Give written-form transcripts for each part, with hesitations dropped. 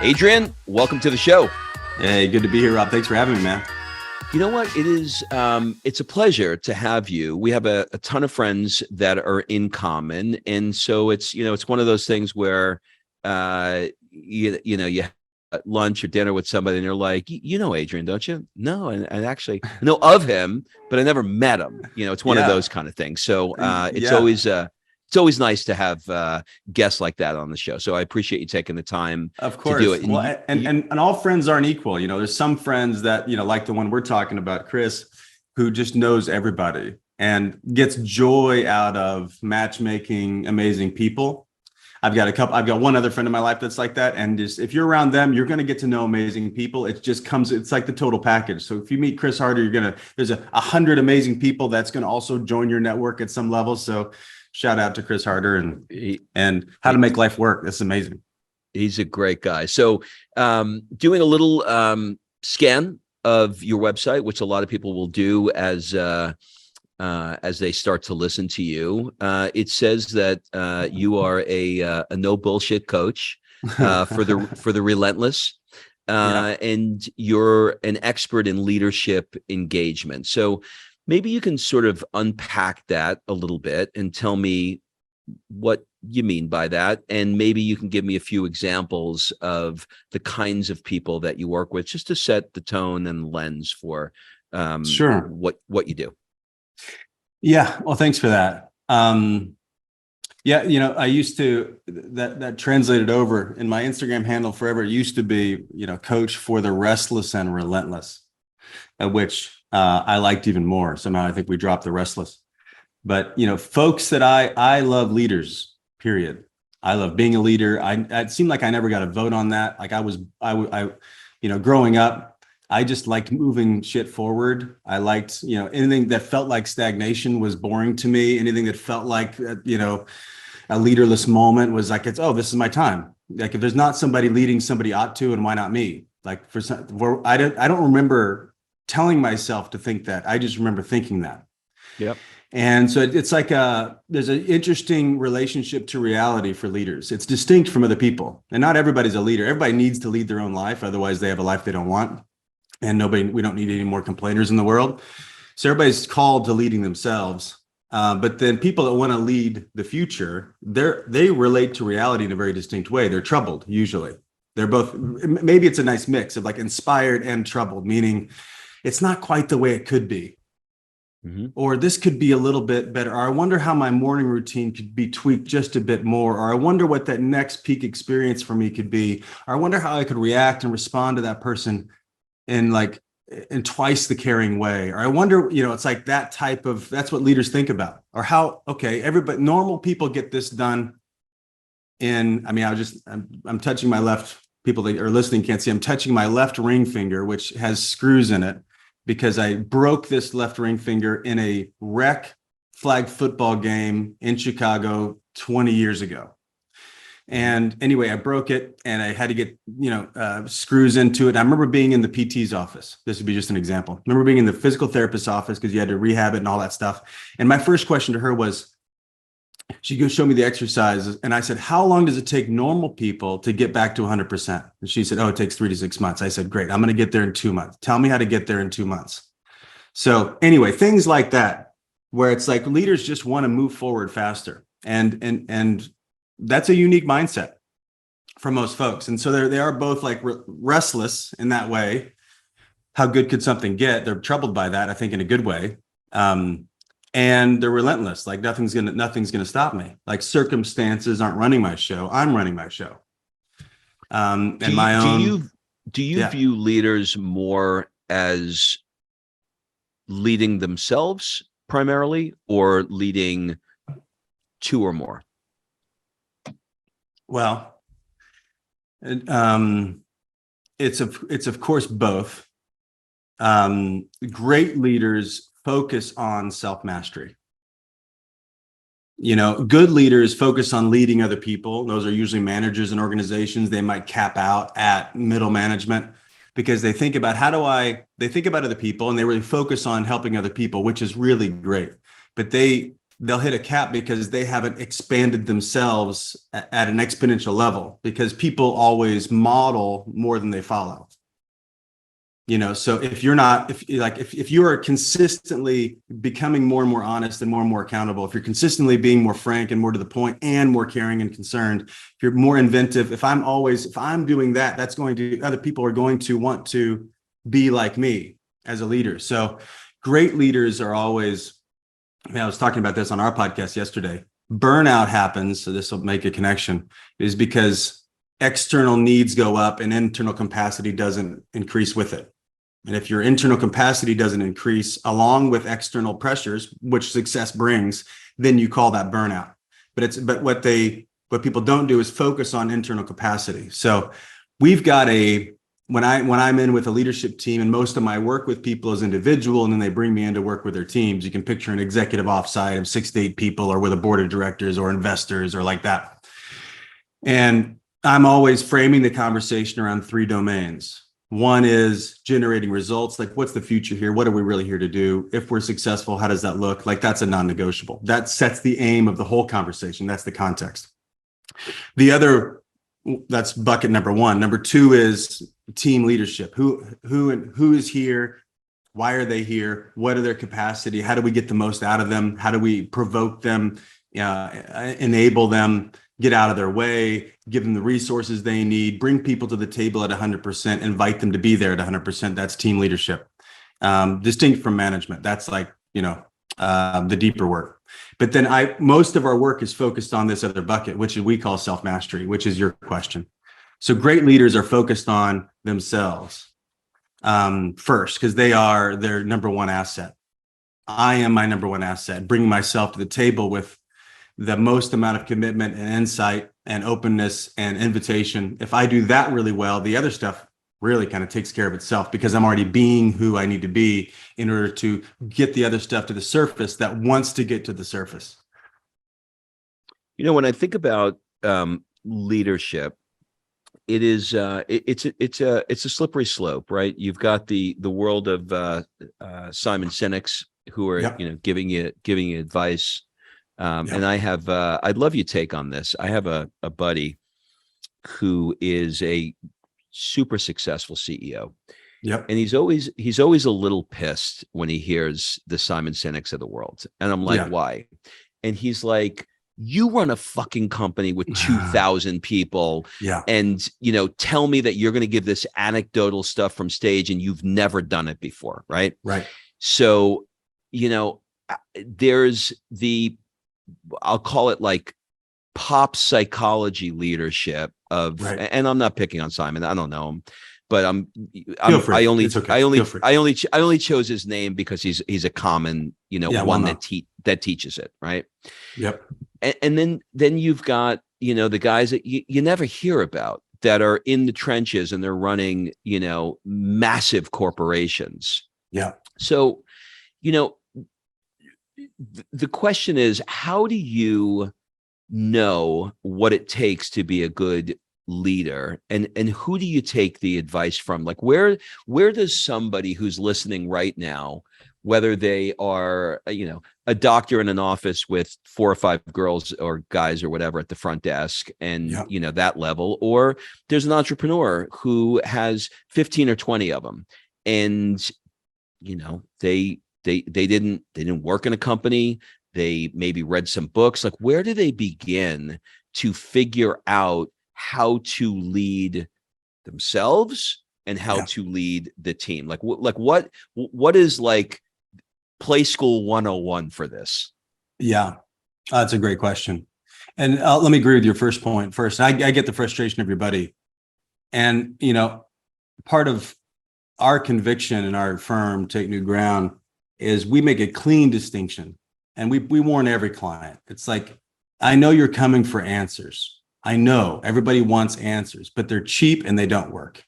Adrian, welcome to the show. Hey, good to be here, Rob. Thanks for having me, man. You know what? It is, it's a pleasure to have you. We have a ton of friends that are in common. And so it's one of those things where, you have lunch or dinner with somebody and you're like, you know, Adrian, don't you? No. And actually I know of him, but I never met him. It's one of those kind of things. So it's always nice to have guests like that on the show. So I appreciate you taking the time Of course. to do it. Well, and all friends aren't equal. There's some friends that, like the one we're talking about, Chris, who just knows everybody and gets joy out of matchmaking amazing people. I've got one other friend in my life that's like that. And just, if you're around them, you're going to get to know amazing people. It's like the total package. So if you meet Chris Harder, there's 100 amazing people that's going to also join your network at some level. So shout out to Chris Harder and how to make life work. That's amazing. He's a great guy. So doing a little scan of your website, which a lot of people will do as they start to listen to you. It says that you are a no bullshit coach for the relentless, and you're an expert in leadership engagement. So maybe you can sort of unpack that a little bit and tell me what you mean by that. And maybe you can give me a few examples of the kinds of people that you work with, just to set the tone and lens for Sure. what you do. Yeah. Well, thanks for that. I used to, that translated over in my Instagram handle forever. It used to be, coach for the restless and relentless, which I liked even more. Somehow I think we dropped the restless, but folks that I love leaders, period. I love being a leader. It seemed like I never got a vote on that. Like growing up, I just liked moving shit forward. I liked, anything that felt like stagnation was boring to me. Anything that felt like, a leaderless moment was like, this is my time. Like if there's not somebody leading, somebody ought to, and why not me? Like I don't remember telling myself to think that. I just remember thinking that. Yep. And so it's like there's an interesting relationship to reality for leaders. It's distinct from other people, and not everybody's a leader. Everybody needs to lead their own life. Otherwise they have a life they don't want. And we don't need any more complainers in the world. So everybody's called to leading themselves. But then people that want to lead the future, they relate to reality in a very distinct way. They're troubled, usually. They're both, maybe it's a nice mix of like inspired and troubled, meaning it's not quite the way it could be. Mm-hmm. Or this could be a little bit better. Or I wonder how my morning routine could be tweaked just a bit more. Or I wonder what that next peak experience for me could be. Or I wonder how I could react and respond to that person in twice the caring way. Or I wonder, it's like that's what leaders think about. Or how, normal people get this done I'm touching my left, people that are listening can't see, I'm touching my left ring finger, which has screws in it because I broke this left ring finger in a rec flag football game in Chicago 20 years ago. And anyway, I broke it and I had to get, screws into it. I remember being in the PT's office. This would be just an example. I remember being in the physical therapist's office because you had to rehab it and all that stuff. And my first question to her was, she goes, show me the exercises. And I said, how long does it take normal people to get back to 100%? And she said, it takes 3 to 6 months. I said, great. I'm going to get there in 2 months. Tell me how to get there in 2 months. So anyway, things like that, where it's like leaders just want to move forward faster. And that's a unique mindset for most folks. And so they are both like restless in that way. How good could something get? They're troubled by that, I think, in a good way. And they're relentless. Like nothing's gonna stop me. Like circumstances aren't running my show. I'm running my show. Do you view leaders more as leading themselves primarily, or leading two or more? Well, it's of course both. Great leaders focus on self-mastery. Good leaders focus on leading other people. Those are usually managers in organizations. They might cap out at middle management because they think about they think about other people and they really focus on helping other people, which is really great. But they they'll hit a cap because they haven't expanded themselves at an exponential level, because people always model more than they follow. So if you're not, if you are consistently becoming more and more honest and more accountable, if you're consistently being more frank and more to the point and more caring and concerned, if you're more inventive, if I'm doing that, other people are going to want to be like me as a leader. So great leaders are always, I was talking about this on our podcast yesterday. Burnout happens, so this will make a connection, is because external needs go up and internal capacity doesn't increase with it. And if your internal capacity doesn't increase along with external pressures, which success brings, then you call that burnout. But what people don't do is focus on internal capacity. So we've got when I'm in with a leadership team, and most of my work with people is individual, and then they bring me in to work with their teams. You can picture an executive offsite of 6 to 8 people, or with a board of directors or investors or like that. And I'm always framing the conversation around 3 domains. One is generating results. Like, what's the future here? What are we really here to do? If we're successful, how does that look? Like, that's a non-negotiable. That sets the aim of the whole conversation. That's the context. That's bucket number 1. Number 2 is team leadership. Who is here? Why are they here? What are their capacity? How do we get the most out of them? How do we provoke them, enable them, get out of their way, give them the resources they need, bring people to the table at 100%, invite them to be there at 100%. That's team leadership. Distinct from management. That's like, the deeper work. But then most of our work is focused on this other bucket, which we call self-mastery, which is your question. So great leaders are focused on themselves first, because they are their number one asset. I am my number one asset, bringing myself to the table with the most amount of commitment and insight and openness and invitation. If I do that really well, the other stuff really kind of takes care of itself, because I'm already being who I need to be in order to get the other stuff to the surface that wants to get to the surface. When I think about leadership, it is it's a slippery slope, right? You've got the world of Simon Sinek's, who are giving you advice. And I have I'd love your take on this. I have a buddy who is a super successful CEO. Yep. And he's always a little pissed when he hears the Simon Sinek's of the world. And I'm like, why? And he's like, you run a fucking company with 2,000 people. Yeah. And, tell me that you're going to give this anecdotal stuff from stage and you've never done it before. Right. Right. So, there's I'll call it like pop psychology leadership of, and I'm not picking on Simon. I don't know him, but I only chose his name because he's a common, one that teaches it. Right. Yep. And then you've got, the guys that you never hear about that are in the trenches and they're running, massive corporations. Yeah. So, the question is, how do you know what it takes to be a good leader, and who do you take the advice from? Like, where does somebody who's listening right now, whether they are, a doctor in an office with 4 or 5 girls or guys or whatever at the front desk, and that level, or there's an entrepreneur who has 15 or 20 of them, and they didn't work in a company. They maybe read some books. Like, where do they begin to figure out how to lead themselves and how to lead the team? Like what is like play school 101 for this? Yeah, that's a great question. And let me agree with your first point first. I get the frustration of your buddy. And, part of our conviction in our firm, Take New Ground, is we make a clean distinction, and we warn every client. It's like, I know you're coming for answers. I know everybody wants answers, but they're cheap and they don't work.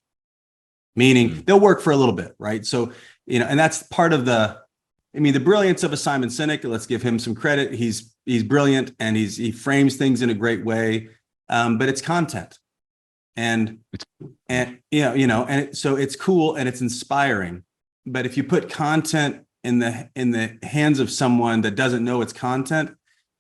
Meaning they'll work for a little bit, right? So, and that's part of the brilliance of a Simon Sinek. Let's give him some credit. He's brilliant, and he frames things in a great way. But it's content, and so it's cool and it's inspiring. But if you put content in the hands of someone that doesn't know it's content,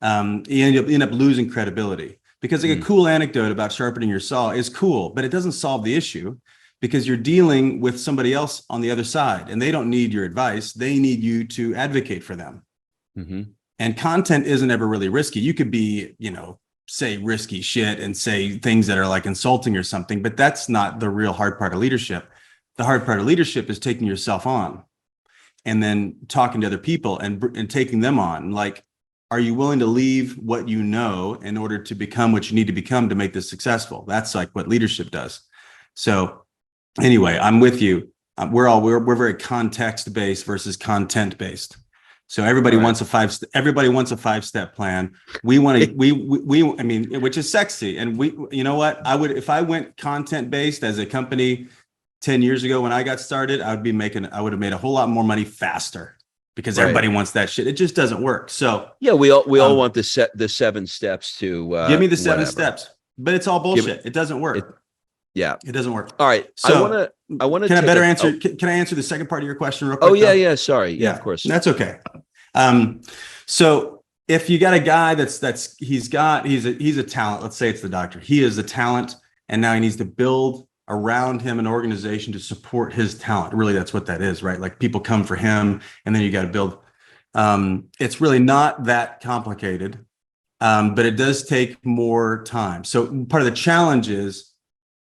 you end up losing credibility. Because like a cool anecdote about sharpening your saw is cool, but it doesn't solve the issue, because you're dealing with somebody else on the other side and they don't need your advice. They need you to advocate for them. And content isn't ever really risky. You could be, say risky shit and say things that are like insulting or something, but that's not the real hard part of leadership. The hard part of leadership is taking yourself on and then talking to other people and taking them on. Like, are you willing to leave what you know in order to become what you need to become to make this successful? That's like what leadership does. So anyway, I'm with you. We're very context based versus content based. So everybody wants a 5-step plan. We want to, I mean, which is sexy. And you know what? If I went content based as a company 10 years ago when I got started, I would have made a whole lot more money faster, because everybody wants that shit. It just doesn't work. So yeah, we all want the 7 steps to give me the 7 steps, but it's all bullshit. It doesn't work. It doesn't work. All right. So I want to. Can I better answer? Can I answer the second part of your question real quick? Oh yeah. Sorry. Yeah, of course. That's okay. So if you got a guy he's a talent, let's say it's the doctor. He is a talent, and now he needs to build around him an organization to support his talent. Really, that's what that is, right? Like, people come for him, and then you got to build. It's really not that complicated, but it does take more time. So part of the challenge is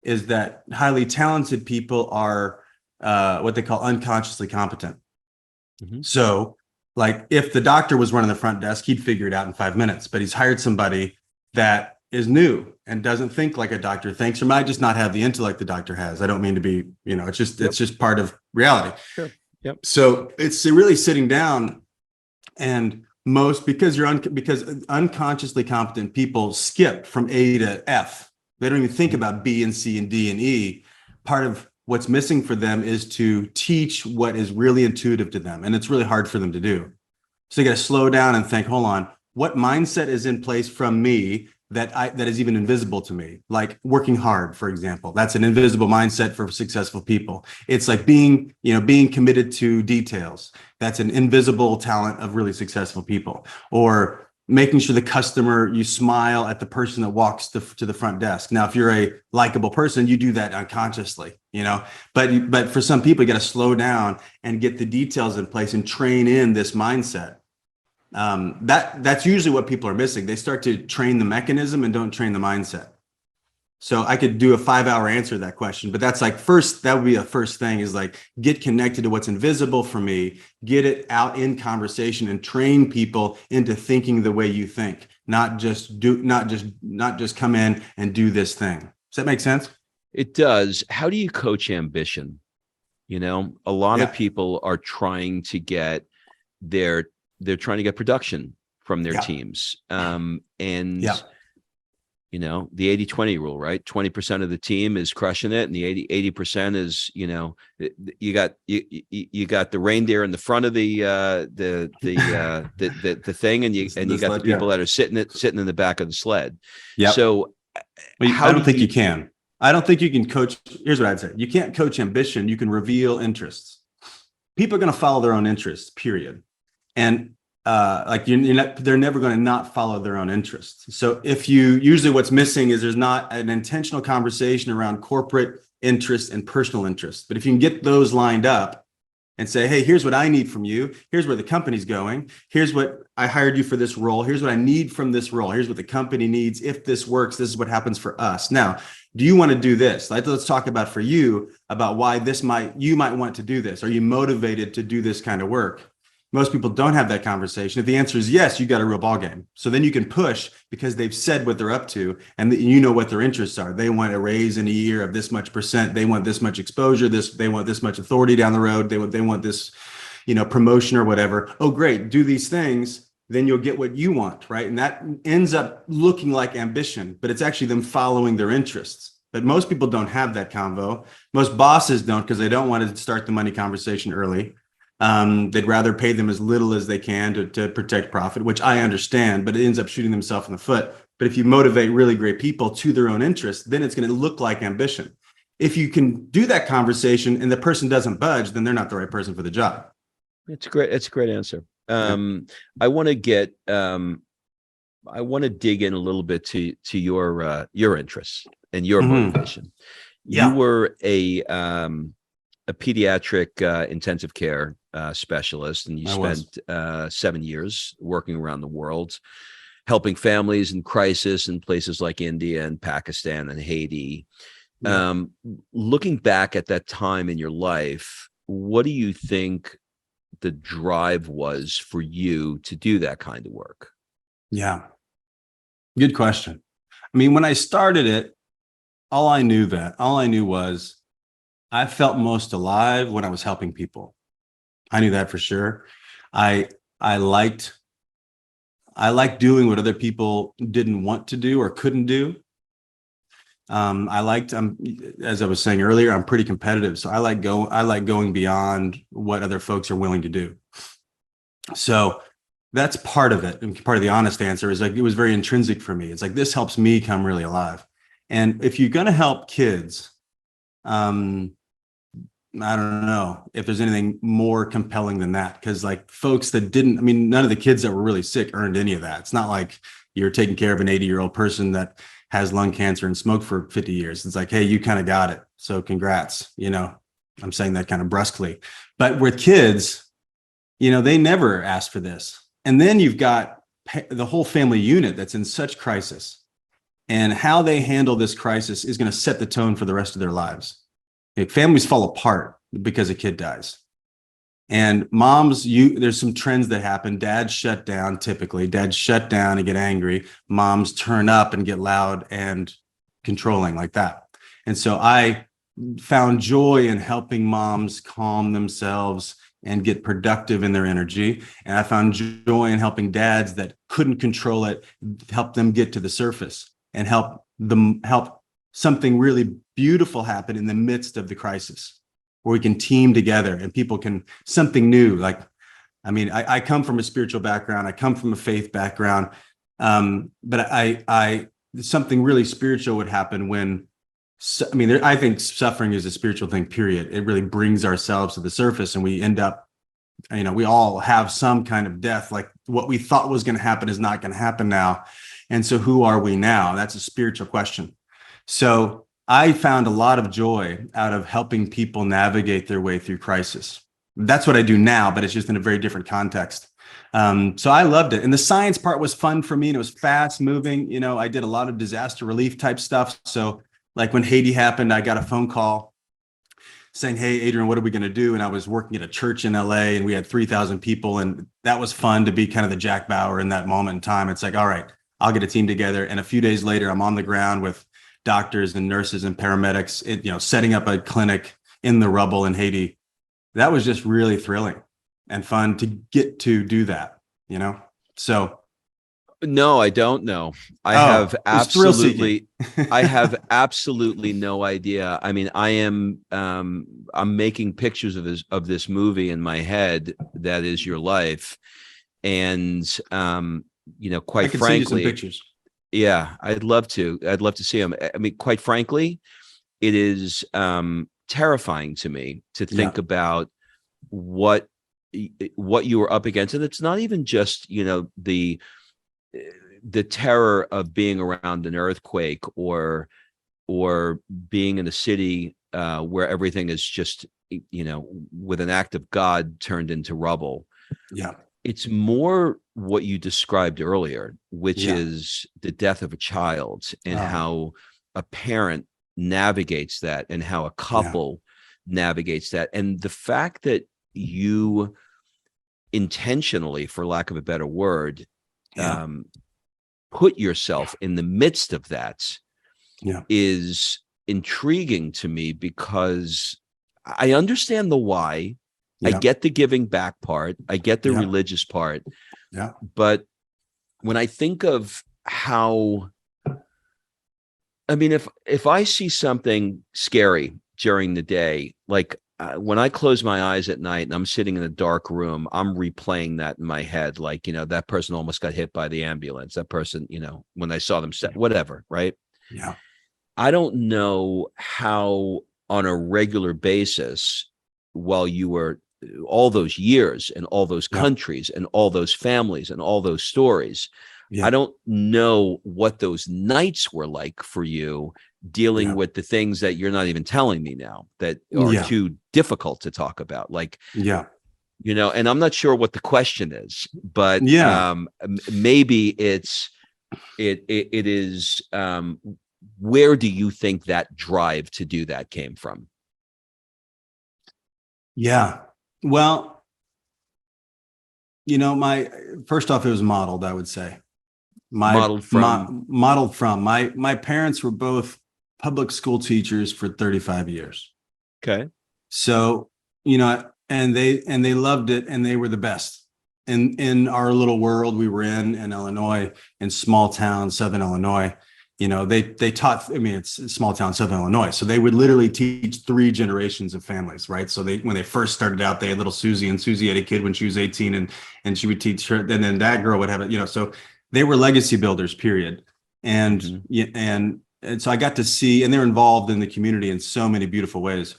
that highly talented people are what they call unconsciously competent. So, like, if the doctor was running the front desk, he'd figure it out in 5 minutes, but he's hired somebody that is new and doesn't think like a doctor thinks, or might just not have the intellect the doctor has. I don't mean to be, it's just part of reality. Sure. Yep. So it's really sitting down, and because unconsciously competent people skip from A to F. They don't even think about B and C and D and E. Part of what's missing for them is to teach what is really intuitive to them. And it's really hard for them to do. So you got to slow down and think, hold on, what mindset is in place from me that is even invisible to me? Like working hard, for example, that's an invisible mindset for successful people. It's like being committed to details. That's an invisible talent of really successful people. Or making sure you smile at the person that walks to the front desk. Now, if you're a likable person, you do that unconsciously, but for some people, you got to slow down and get the details in place and train in this mindset. That's usually what people are missing. They start to train the mechanism and don't train the mindset. So I could do a 5-hour answer to that question, but that's like that would be a first thing, is like, get connected to what's invisible for me, get it out in conversation, and train people into thinking the way you think, not just come in and do this thing. Does that make sense? It does. How do you coach ambition? A lot of people are trying to get they're trying to get production from their teams. The 80-20 rule, right? 20% of the team is crushing it, and the 80% is, you got the reindeer in the front of the thing, and you got the people that are sitting in the back of the sled. Yeah. So I don't think you can. I don't think you can coach. Here's what I'd say: you can't coach ambition. You can reveal interests. People are going to follow their own interests, period. And they're never going to not follow their own interests. So usually what's missing is there's not an intentional conversation around corporate interests and personal interests. But if you can get those lined up and say, hey, here's what I need from you. Here's where the company's going. Here's what I hired you for this role. Here's what I need from this role. Here's what the company needs. If this works, this is what happens for us. Now, do you want to do this? Let's talk about for you about why you might want to do this. Are you motivated to do this kind of work? Most people don't have that conversation. If the answer is yes, you got a real ball game. So then you can push, because they've said what they're up to, and you know what their interests are. They want a raise in a year of this much percent. They want this much exposure. They want this much authority down the road. They want this, promotion or whatever. Oh, great. Do these things, then you'll get what you want, right? And that ends up looking like ambition, but it's actually them following their interests. But most people don't have that convo. Most bosses don't, because they don't want to start the money conversation early. They'd rather pay them as little as they can to protect profit, which I understand, but it ends up shooting themselves in the foot. But if you motivate really great people to their own interests, then it's going to look like ambition. If you can do that conversation and the person doesn't budge, then they're not the right person for the job. It's great. It's a great answer. I want to get I want to dig in a little bit to your interests and your Mhm. motivation. You Yeah, were a pediatric intensive care specialist, and you I was. spent 7 years working around the world, helping families in crisis in places like India and Pakistan and Haiti. Yeah. Um, Looking back at that time in your life, what do you think the drive was for you to do that kind of work? Yeah. Good question. I mean, when I started it, all I knew was I felt most alive when I was helping people. I knew that for sure. I I liked I liked doing what other people didn't want to do or couldn't do. I liked as I was saying earlier, I'm pretty competitive. So I like going beyond what other folks are willing to do. So that's part of it. And part of the honest answer is like it was very intrinsic for me. It's like this helps me come really alive. And if you're gonna help kids, um, I don't know if there's anything more compelling than that. Because like folks that didn't, I mean, none of the kids that were really sick earned any of that. It's not like you're taking care of an 80-year-old person that has lung cancer and smoked for 50 years. It's like, hey, you kind of got it. So congrats. I'm saying that kind of brusquely. But with kids, they never asked for this. And then you've got the whole family unit that's in such crisis. And how they handle this crisis is going to set the tone for the rest of their lives. Families fall apart because a kid dies. And moms, there's some trends that happen. Dads shut down typically. Dads shut down and get angry. Moms turn up and get loud and controlling like that. And so I found joy in helping moms calm themselves and get productive in their energy. And I found joy in helping dads that couldn't control it, help them get to the surface and help something really beautiful happen in the midst of the crisis, where we can team together and people can something new. Like, I mean, I come from a spiritual background. I come from a faith background. But I something really spiritual would happen when, I mean, I think suffering is a spiritual thing, period. It really brings ourselves to the surface and we end up, we all have some kind of death. Like what we thought was going to happen is not going to happen now. And so who are we now? That's a spiritual question. So I found a lot of joy out of helping people navigate their way through crisis. That's what I do now, but it's just in a very different context. So I loved it. And the science part was fun for me and it was fast moving. I did a lot of disaster relief type stuff. So like when Haiti happened, I got a phone call saying, hey, Adrian, what are we going to do? And I was working at a church in LA and we had 3,000 people. And that was fun to be kind of the Jack Bauer in that moment in time. It's like, all right, I'll get a team together. And a few days later, I'm on the ground with doctors and nurses and paramedics, setting up a clinic in the rubble in Haiti. That was just really thrilling and fun to get to do that. So. No, I don't know. It's thrill seeking. I have absolutely no idea. I mean, I'm making pictures of this movie in my head that is your life. And I quite could send you some frankly, pictures. yeah, I'd love to. I'd love to see them. I mean, quite frankly, it is terrifying to me to think about what you were up against. And it's not even just, the terror of being around an earthquake or being in a city where everything is just, with an act of God turned into rubble. Yeah. It's more what you described earlier, which Yeah. is the death of a child and how a parent navigates that and how a couple navigates that. And the fact that you intentionally, for lack of a better word, put yourself in the midst of that is intriguing to me, because I understand the why. I get the giving back part. I get the religious part. Yeah. But when I think of how, I mean, if I see something scary during the day, like when I close my eyes at night and I'm sitting in a dark room, I'm replaying that in my head. Like, that person almost got hit by the ambulance. That person, when I saw them set, whatever. Right. Yeah. I don't know how on a regular basis, while you were all those years and all those countries and all those families and all those stories, I don't know what those nights were like for you, dealing with the things that you're not even telling me now that are too difficult to talk about. Like, and I'm not sure what the question is, but maybe it is, where do you think that drive to do that came from? Yeah. Well, first off, it was modeled, I would say. Modeled from my parents were both public school teachers for 35 years. Okay. So, and they loved it, and they were the best in our little world we were in Illinois, in small town, Southern Illinois. They taught, it's a small town, Southern Illinois. So they would literally teach 3 generations of families, right? So when they first started out, they had little Susie, and Susie had a kid when she was 18, and she would teach her, and then that girl would have it, so they were legacy builders, period. And, and so I got to see, and they're involved in the community in so many beautiful ways.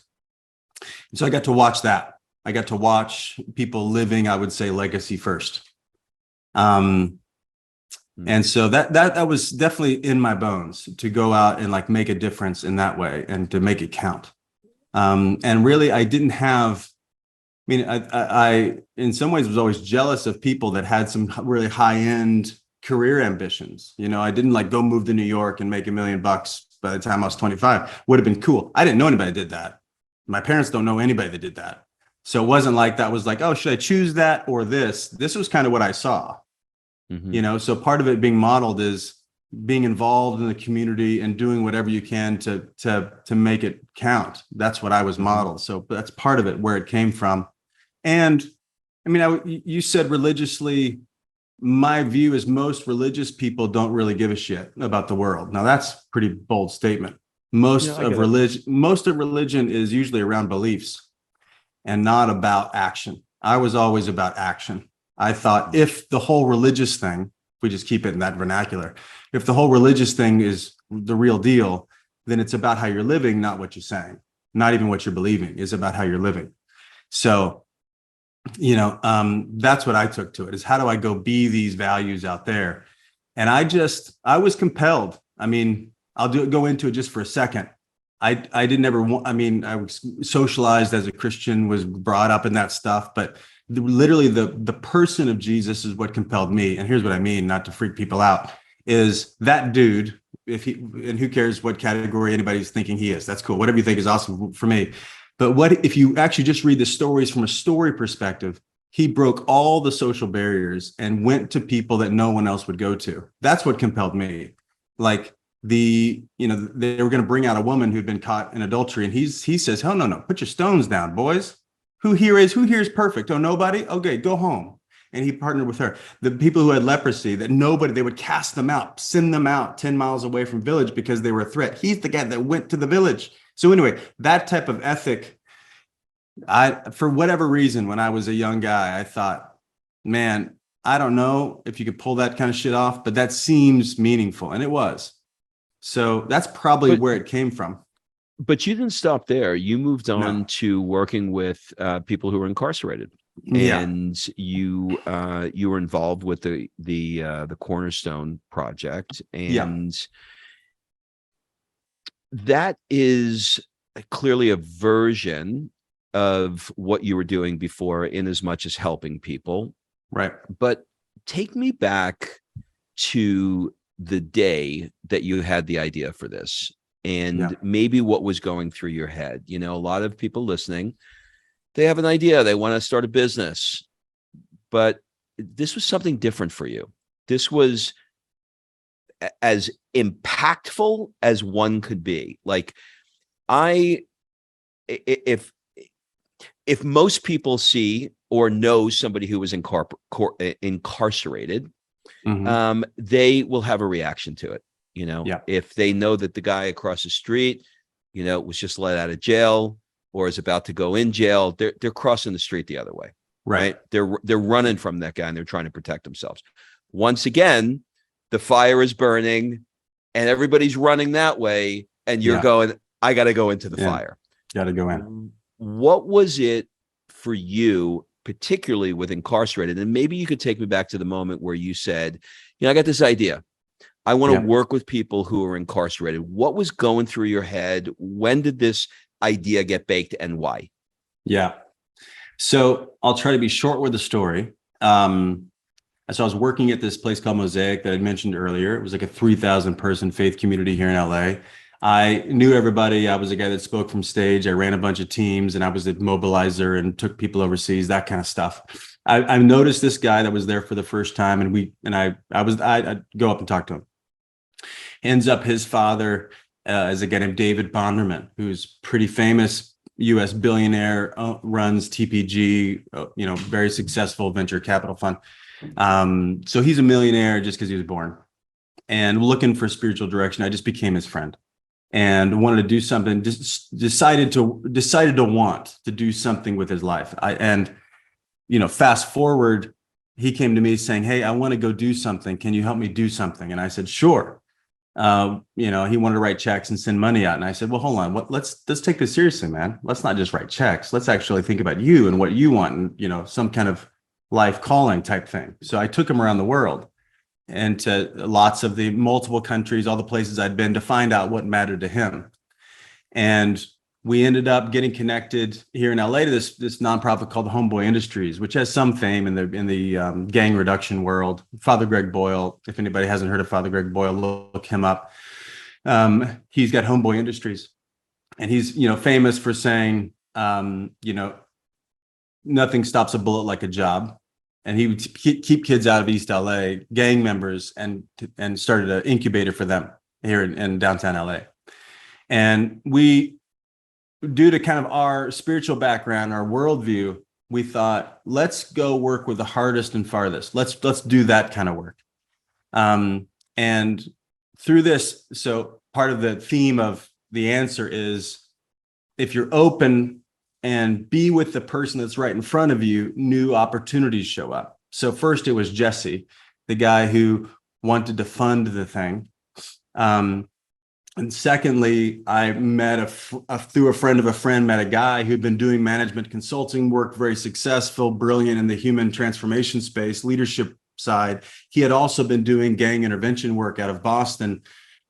And so I got to watch that. I got to watch people living, I would say, legacy first. And so that was definitely in my bones, to go out and like make a difference in that way and to make it count. And really, I didn't have, I in some ways was always jealous of people that had some really high end career ambitions. I didn't like go move to New York and make $1 million by the time I was 25. Would have been cool. I didn't know anybody that did that. My parents don't know anybody that did that. So it wasn't like that was like, oh, should I choose that or this? This was kind of what I saw. So part of it being modeled is being involved in the community and doing whatever you can to make it count. That's what I was modeled. So that's part of it, where it came from. And you said religiously. My view is most religious people don't really give a shit about the world. Now that's a pretty bold statement. Most of religion is usually around beliefs and not about action. I was always about action. I thought if the whole religious thing, if we just keep it in that vernacular, if the whole religious thing is the real deal, then it's about how you're living, not what you're saying, not even what you're believing. It's about how you're living. So that's what I took to it, is how do I go be these values out there? And I was compelled. I'll go into it just for a second. I didn't ever want, I was socialized as a Christian, was brought up in that stuff, but literally the person of Jesus is what compelled me. And here's what I mean, not to freak people out, is that dude, and who cares what category anybody's thinking he is, that's cool. Whatever you think is awesome for me. But what if you actually just read the stories from a story perspective? He broke all the social barriers and went to people that no one else would go to. That's what compelled me. Like they were going to bring out a woman who'd been caught in adultery, and he says, "Hell no, put your stones down, boys. Who here is perfect? Oh, nobody? Okay, go home." And he partnered with her. The people who had leprosy, they would cast them out, send them out 10 miles away from village because they were a threat. He's the guy that went to the village. So anyway, that type of ethic, for whatever reason, when I was a young guy, I thought, man, I don't know if you could pull that kind of shit off, but that seems meaningful. And it was. So that's probably where it came from. But you didn't stop there. You moved on to working with people who were incarcerated. And you were involved with the Cornerstone Project. And that is clearly a version of what you were doing before, in as much as helping people. Right. But take me back to the day that you had the idea for this, and maybe what was going through your head. A lot of people listening, they have an idea, they want to start a business, but this was something different for you. This was as impactful as one could be. Like, if most people see or know somebody who was incarcerated, they will have a reaction to it. If they know that the guy across the street, was just let out of jail or is about to go in jail, they're crossing the street the other way. Right. They're running from that guy and they're trying to protect themselves. Once again, the fire is burning and everybody's running that way. And you're going, I got to go into the fire. Got to go in. What was it for you particularly with incarcerated. And maybe you could take me back to the moment where you said, I got this idea. I want to work with people who are incarcerated. What was going through your head? When did this idea get baked, and why? Yeah. So I'll try to be short with the story. So I was working at this place called Mosaic that I mentioned earlier. It was like a 3,000 person faith community here in LA. I knew everybody. I was a guy that spoke from stage. I ran a bunch of teams, and I was the mobilizer and took people overseas, that kind of stuff. I noticed this guy that was there for the first time, and I'd go up and talk to him. Ends up his father is a guy named David Bonderman, who's pretty famous U.S. billionaire, runs TPG, very successful venture capital fund. So he's a millionaire just because he was born, and looking for spiritual direction. I just became his friend and wanted to do something. Just decided to want to do something with his life. Fast forward, he came to me saying, "Hey, I want to go do something. Can you help me do something?" And I said, "Sure." He wanted to write checks and send money out. And I said, "Well, hold on. Let's take this seriously, man. Let's not just write checks. Let's actually think about you and what you want, and, some kind of life calling type thing." So I took him around the world and to lots of the multiple countries, all the places I'd been, to find out what mattered to him. And we ended up getting connected here in LA to this nonprofit called the Homeboy Industries, which has some fame in the gang reduction world. Father Greg Boyle, if anybody hasn't heard of Father Greg Boyle, look him up. He's got Homeboy Industries, and he's famous for saying, nothing stops a bullet like a job. And he would keep kids out of East LA, gang members, and started an incubator for them here in downtown LA. And we, due to kind of our spiritual background, our worldview, we thought, let's go work with the hardest and farthest. Let's do that kind of work. And through this, so part of the theme of the answer is, if you're open and be with the person that's right in front of you, new opportunities show up. So first it was Jesse, the guy who wanted to fund the thing. And secondly, I met through a friend of a friend, met a guy who'd been doing management consulting work, very successful, brilliant in the human transformation space, leadership side. He had also been doing gang intervention work out of Boston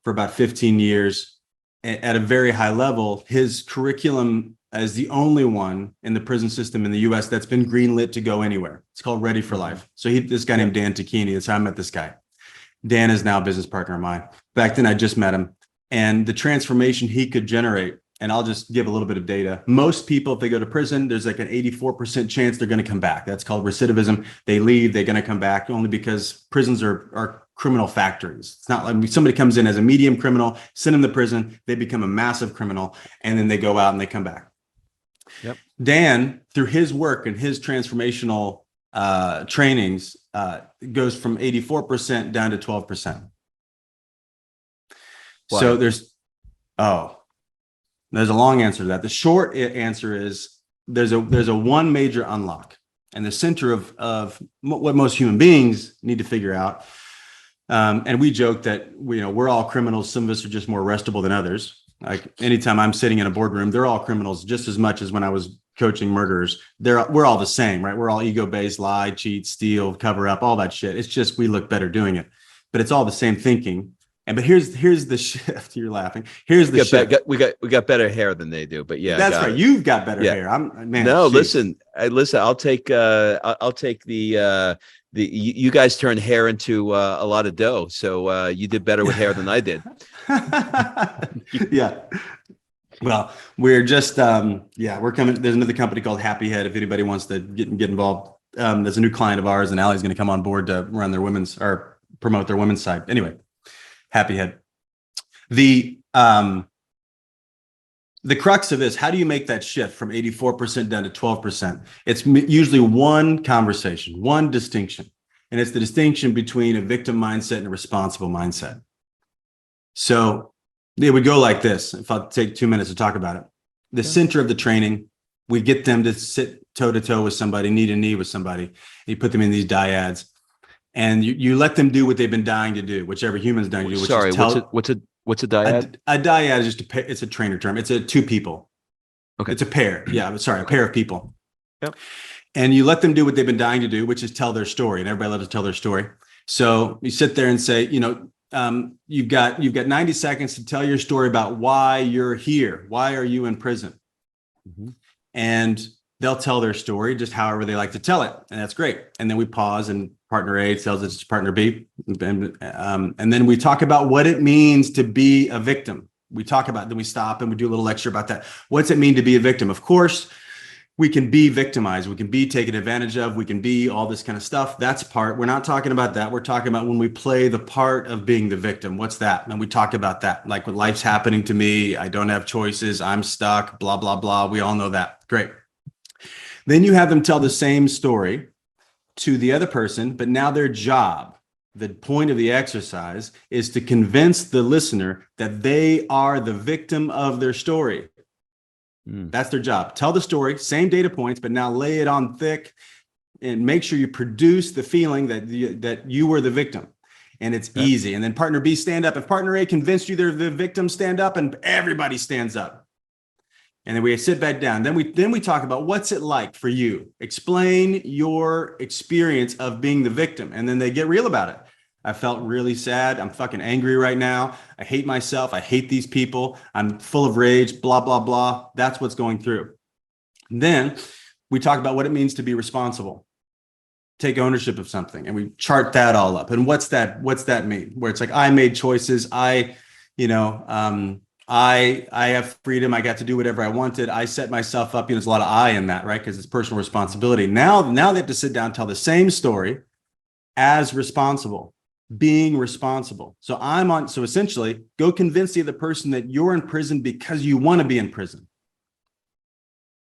for about 15 years at a very high level. His curriculum as the only one in the prison system in the US that's been greenlit to go anywhere. It's called Ready for Life. So this guy named Dan Tacchini, that's how I met this guy. Dan is now a business partner of mine. Back then I just met him. And the transformation he could generate, and I'll just give a little bit of data. Most people, if they go to prison, there's like an 84% chance they're going to come back. That's called recidivism. They leave, they're going to come back, only because prisons are criminal factories. It's not like somebody comes in as a medium criminal, send them to prison, they become a massive criminal, and then they go out and they come back. Yep. Dan, through his work and his transformational trainings, goes from 84% down to 12%. Why? So there's a long answer to that. The short answer is there's a one major unlock, and the center of what most human beings need to figure out. And we joke that we're all criminals. Some of us are just more arrestable than others. Like anytime I'm sitting in a boardroom, they're all criminals just as much as when I was coaching murderers. We're all the same, right? We're all ego-based, lie, cheat, steal, cover up, all that shit. It's just we look better doing it, but it's all the same thinking. But here's the shift. You're laughing. Here's the shift. We got better hair than they do, but yeah, that's right. You've got better hair. Listen. I'll take the you guys turned hair into a lot of dough. So you did better with hair than I did. Yeah. Well, we're just we're coming. There's another company called Happy Head. If anybody wants to get involved, there's a new client of ours, and Allie's going to come on board to run their women's or promote their women's side. Anyway. Happy Head. The crux of this, how do you make that shift from 84% down to 12%? It's usually one conversation, one distinction. And it's the distinction between a victim mindset and a responsible mindset. So it would go like this, if I'll take 2 minutes to talk about it. The center of the training, we get them to sit toe to toe with somebody, knee to knee with somebody. And you put them in these dyads. And you let them do what they've been dying to do, whichever human's dying to do. Sorry, what's a dyad? A dyad is just it's a trainer term. It's two people. Okay. It's a pair. Yeah, sorry, a pair of people. Yep. And you let them do what they've been dying to do, which is tell their story. And everybody loves to tell their story. So you sit there and say, you've got 90 seconds to tell your story about why you're here. Why are you in prison? Mm-hmm. And they'll tell their story just however they like to tell it. And that's great. And then we pause and partner A tells it to partner B. And then we talk about what it means to be a victim. Then we stop and we do a little lecture about that. What's it mean to be a victim? Of course, we can be victimized. We can be taken advantage of. We can be all this kind of stuff. That's part. We're not talking about that. We're talking about when we play the part of being the victim. What's that? And we talk about that. Like when life's happening to me, I don't have choices. I'm stuck, blah, blah, blah. We all know that. Great. Then you have them tell the same story to the other person, but now their job, the point of the exercise is to convince the listener that they are the victim of their story. That's their job. Tell the story, same data points, but now lay it on thick and make sure you produce the feeling that you were the victim. And it's easy. And then partner B, stand up. If partner A convinced you they're the victim, stand up, and everybody stands up. And then we sit back down. Then we talk about what's it like for you. Explain your experience of being the victim. And then they get real about it. I felt really sad. I'm fucking angry right now. I hate myself. I hate these people. I'm full of rage, blah, blah, blah. That's what's going through. And then we talk about what it means to be responsible. Take ownership of something. And we chart that all up. And what's that mean? Where it's like, I made choices. I have freedom. I got to do whatever I wanted. I set myself up. There's a lot of I in that, right? Because it's personal responsibility. Now they have to sit down and tell the same story as responsible. Being responsible. So essentially go convince the other person that you're in prison because you want to be in prison.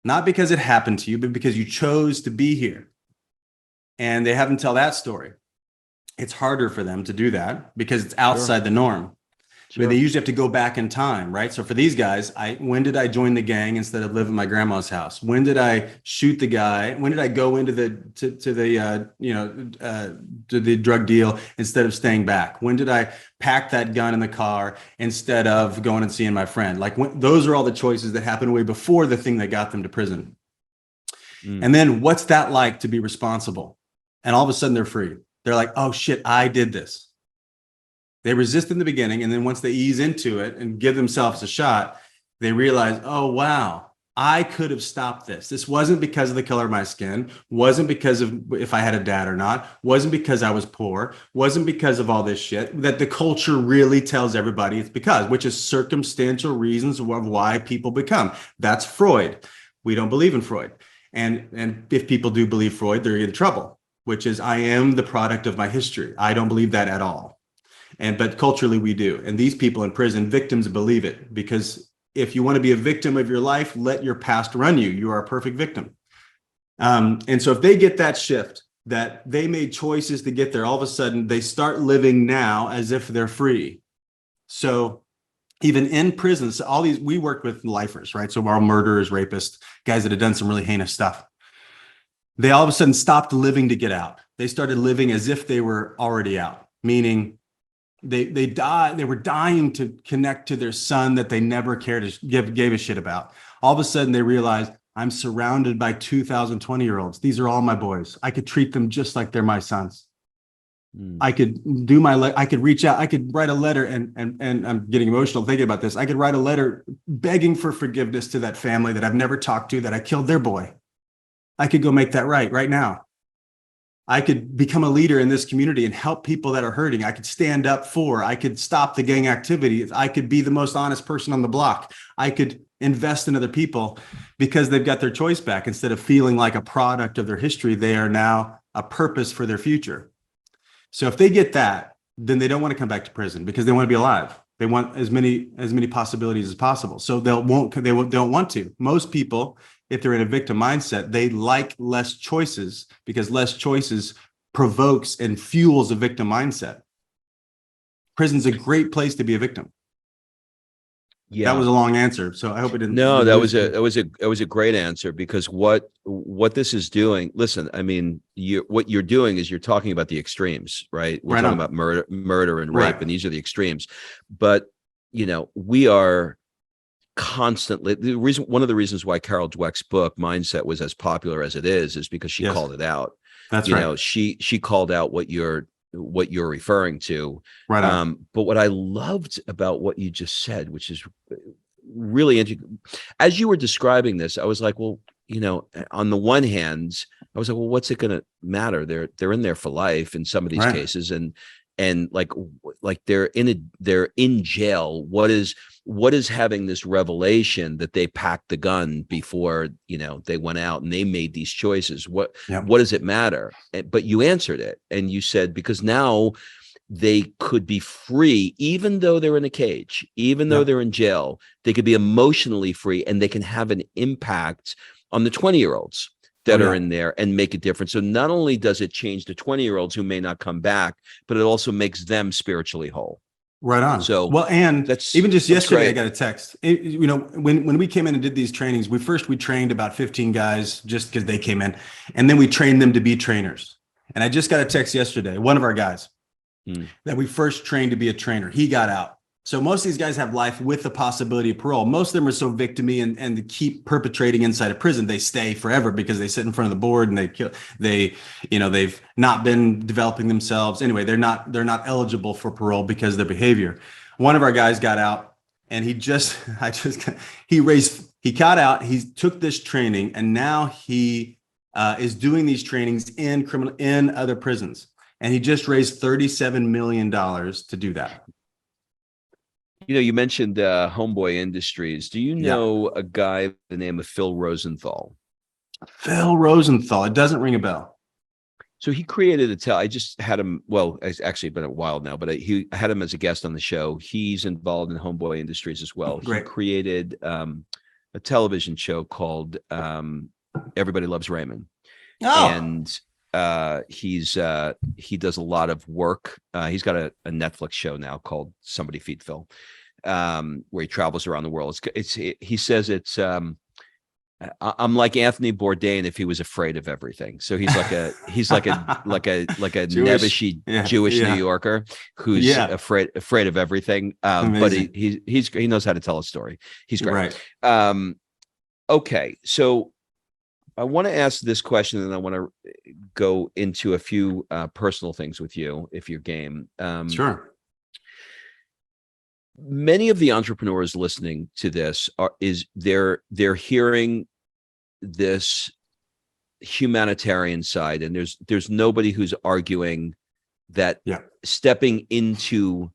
Not because it happened to you, but because you chose to be here. And they have them tell that story. It's harder for them to do that because it's outside the norm. Sure. They usually have to go back in time, right? So for these guys, when did I join the gang instead of live in my grandma's house? When did I shoot the guy? When did I go into the drug deal instead of staying back? When did I pack that gun in the car instead of going and seeing my friend? Those are all the choices that happened way before the thing that got them to prison. And then what's that like to be responsible? And all of a sudden they're free. They're like, oh shit, I did this. They resist in the beginning, and then once they ease into it and give themselves a shot, they realize, oh, wow, I could have stopped this. This wasn't because of the color of my skin, wasn't because of if I had a dad or not, wasn't because I was poor, wasn't because of all this shit that the culture really tells everybody it's because, which is circumstantial reasons of why people become. That's Freud. We don't believe in Freud. And if people do believe Freud, they're in trouble, which is I am the product of my history. I don't believe that at all. But culturally we do. And these people in prison, victims believe it, because if you want to be a victim of your life, let your past run you. You are a perfect victim. And so if they get that shift, that they made choices to get there, all of a sudden they start living now as if they're free. So even in prison, so we worked with lifers, right? So our murderers, rapists, guys that had done some really heinous stuff. They all of a sudden stopped living to get out. They started living as if they were already out, meaning they were dying to connect to their son that they never cared to gave a shit about. All of a sudden they realized, I'm surrounded by 2020-year-olds. These are all my boys. I could treat them just like they're my sons. I could I could reach out. I could write a letter and I'm getting emotional thinking about this. I could write a letter begging for forgiveness to that family that I've never talked to, that I killed their boy. I could go make that right now. I could become a leader in this community and help people that are hurting. I could stand up I could stop the gang activity. I could be the most honest person on the block. I could invest in other people because they've got their choice back. Instead of feeling like a product of their history, they are now a purpose for their future. So if they get that, then they don't want to come back to prison because they want to be alive. They want as many possibilities as possible. So they don't want to. Most people, if they're in a victim mindset, they like less choices because less choices provokes and fuels a victim mindset. Prison's a great place to be a victim. Yeah, that was a long answer, so I hope it didn't. No, that was a great answer, because what this is doing. Listen, I mean, what you're doing is you're talking about the extremes, right? We're talking about murder and rape, and these are the extremes. But we are constantly, one of the reasons why Carol Dweck's book Mindset was as popular as it is because she called it out. That's right. She called out what you're referring to. Right on. But what I loved about what you just said, which is really interesting, as you were describing this, I was like, well, on the one hand, I was like, well, what's it going to matter? They're in there for life in some of these cases, and like they're in jail. What is having this revelation that they packed the gun before they went out and they made these choices? What does it matter? But you answered it, and you said because now they could be free, even though they're in a cage, even though they're in jail, they could be emotionally free, and they can have an impact on the 20-year-olds that are in there and make a difference. So not only does it change the 20-year-olds who may not come back, but it also makes them spiritually whole. Right on. So and that's even just yesterday, great. I got a text. When we came in and did these trainings, we trained about 15 guys just because they came in, and then we trained them to be trainers. And I just got a text yesterday, one of our guys that we first trained to be a trainer, he got out. So most of these guys have life with the possibility of parole. Most of them are so victim-y and to keep perpetrating inside of prison, they stay forever because they sit in front of the board and they've not been developing themselves. Anyway, they're not eligible for parole because of their behavior. One of our guys got out, and he got out, he took this training, and now he is doing these trainings in other prisons. And he just raised $37 million to do that. You mentioned Homeboy Industries. Do you know a guy by the name of Phil Rosenthal? Phil Rosenthal. It doesn't ring a bell. So he created I just had him. Well, it's actually been a while now, but I had him as a guest on the show. He's involved in Homeboy Industries as well. Great. He created a television show called Everybody Loves Raymond. Oh. And he does a lot of work. He's got a Netflix show now called Somebody Feed Phil, where he travels around the world. He says it's I'm like Anthony Bourdain if he was afraid of everything. So he's like a nebbishy Jewish New Yorker who's afraid of everything. But he knows how to tell a story. He's great. Right. Okay, so I want to ask this question, and I want to go into a few personal things with you, if you're game. Sure. Many of the entrepreneurs listening to this they're hearing this humanitarian side, and there's nobody who's arguing that stepping into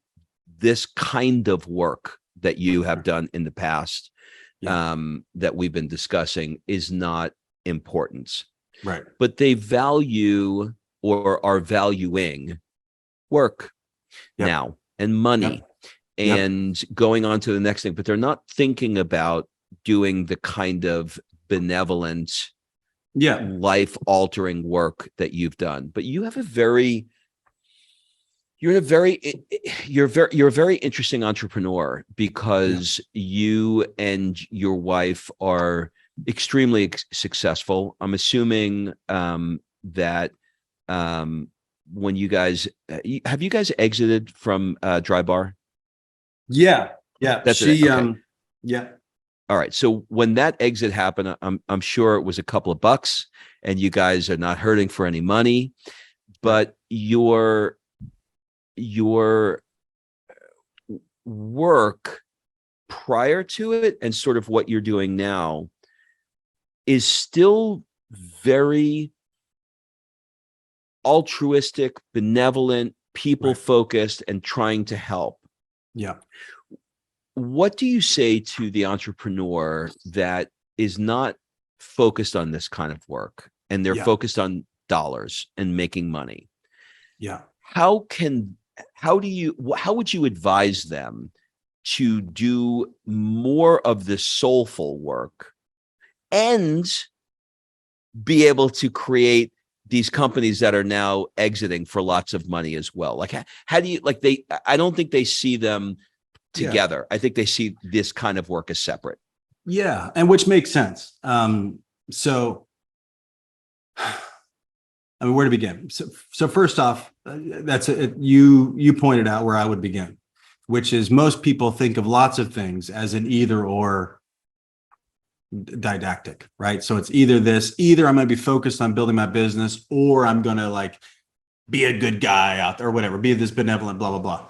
this kind of work that you have done in the past, that we've been discussing, is not important, right? But they value or are valuing work now and money and going on to the next thing, but they're not thinking about doing the kind of benevolent, life altering work that you've done. But you have you're a very interesting entrepreneur, because you and your wife are extremely successful. I'm assuming that when you guys have you guys exited from Dry Bar? That's it. Okay. All right. So when that exit happened, I'm sure it was a couple of bucks, and you guys are not hurting for any money. But your work prior to it and sort of what you're doing now is still very altruistic, benevolent, people focused, and trying to help. Yeah. What do you say to the entrepreneur that is not focused on this kind of work, and they're focused on dollars and making money? Yeah. How would you advise them to do more of the soulful work and be able to create these companies that are now exiting for lots of money as well? Like, how do you, like, I don't think they see them together. I think they see this kind of work as separate. Yeah. And which makes sense. So, I mean, where to begin? So first off, you pointed out where I would begin. which is most people think of lots of things as an either or didactic, right? So it's either I'm going to be focused on building my business, or I'm going to like be a good guy out there or whatever, be this benevolent, blah, blah, blah.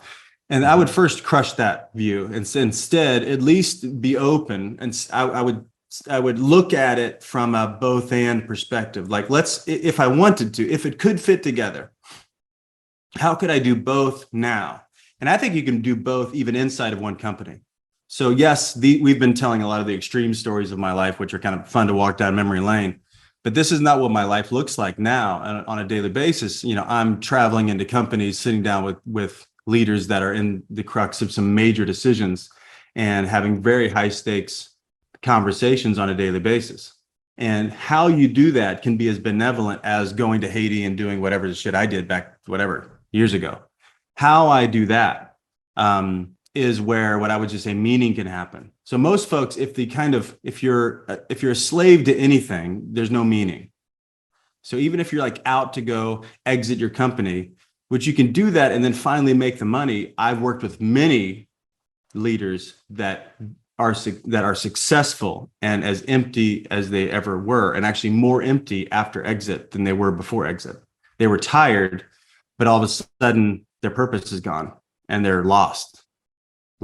And I would first crush that view and instead at least be open. And I would look at it from a both and perspective. Like, if I wanted to, if it could fit together, how could I do both now? And I think you can do both even inside of one company. So yes, we've been telling a lot of the extreme stories of my life, which are kind of fun to walk down memory lane. But this is not what my life looks like now on a daily basis. I'm traveling into companies, sitting down with leaders that are in the crux of some major decisions and having very high stakes conversations on a daily basis. And how you do that can be as benevolent as going to Haiti and doing whatever the shit I did back, years ago. How I do that is where what I would just say meaning can happen. So most folks, if you're a slave to anything, there's no meaning. So even if you're like out to go exit your company, which you can do that and then finally make the money. I've worked with many leaders that are successful and as empty as they ever were, and actually more empty after exit than they were before exit. They were tired, but all of a sudden their purpose is gone and they're lost.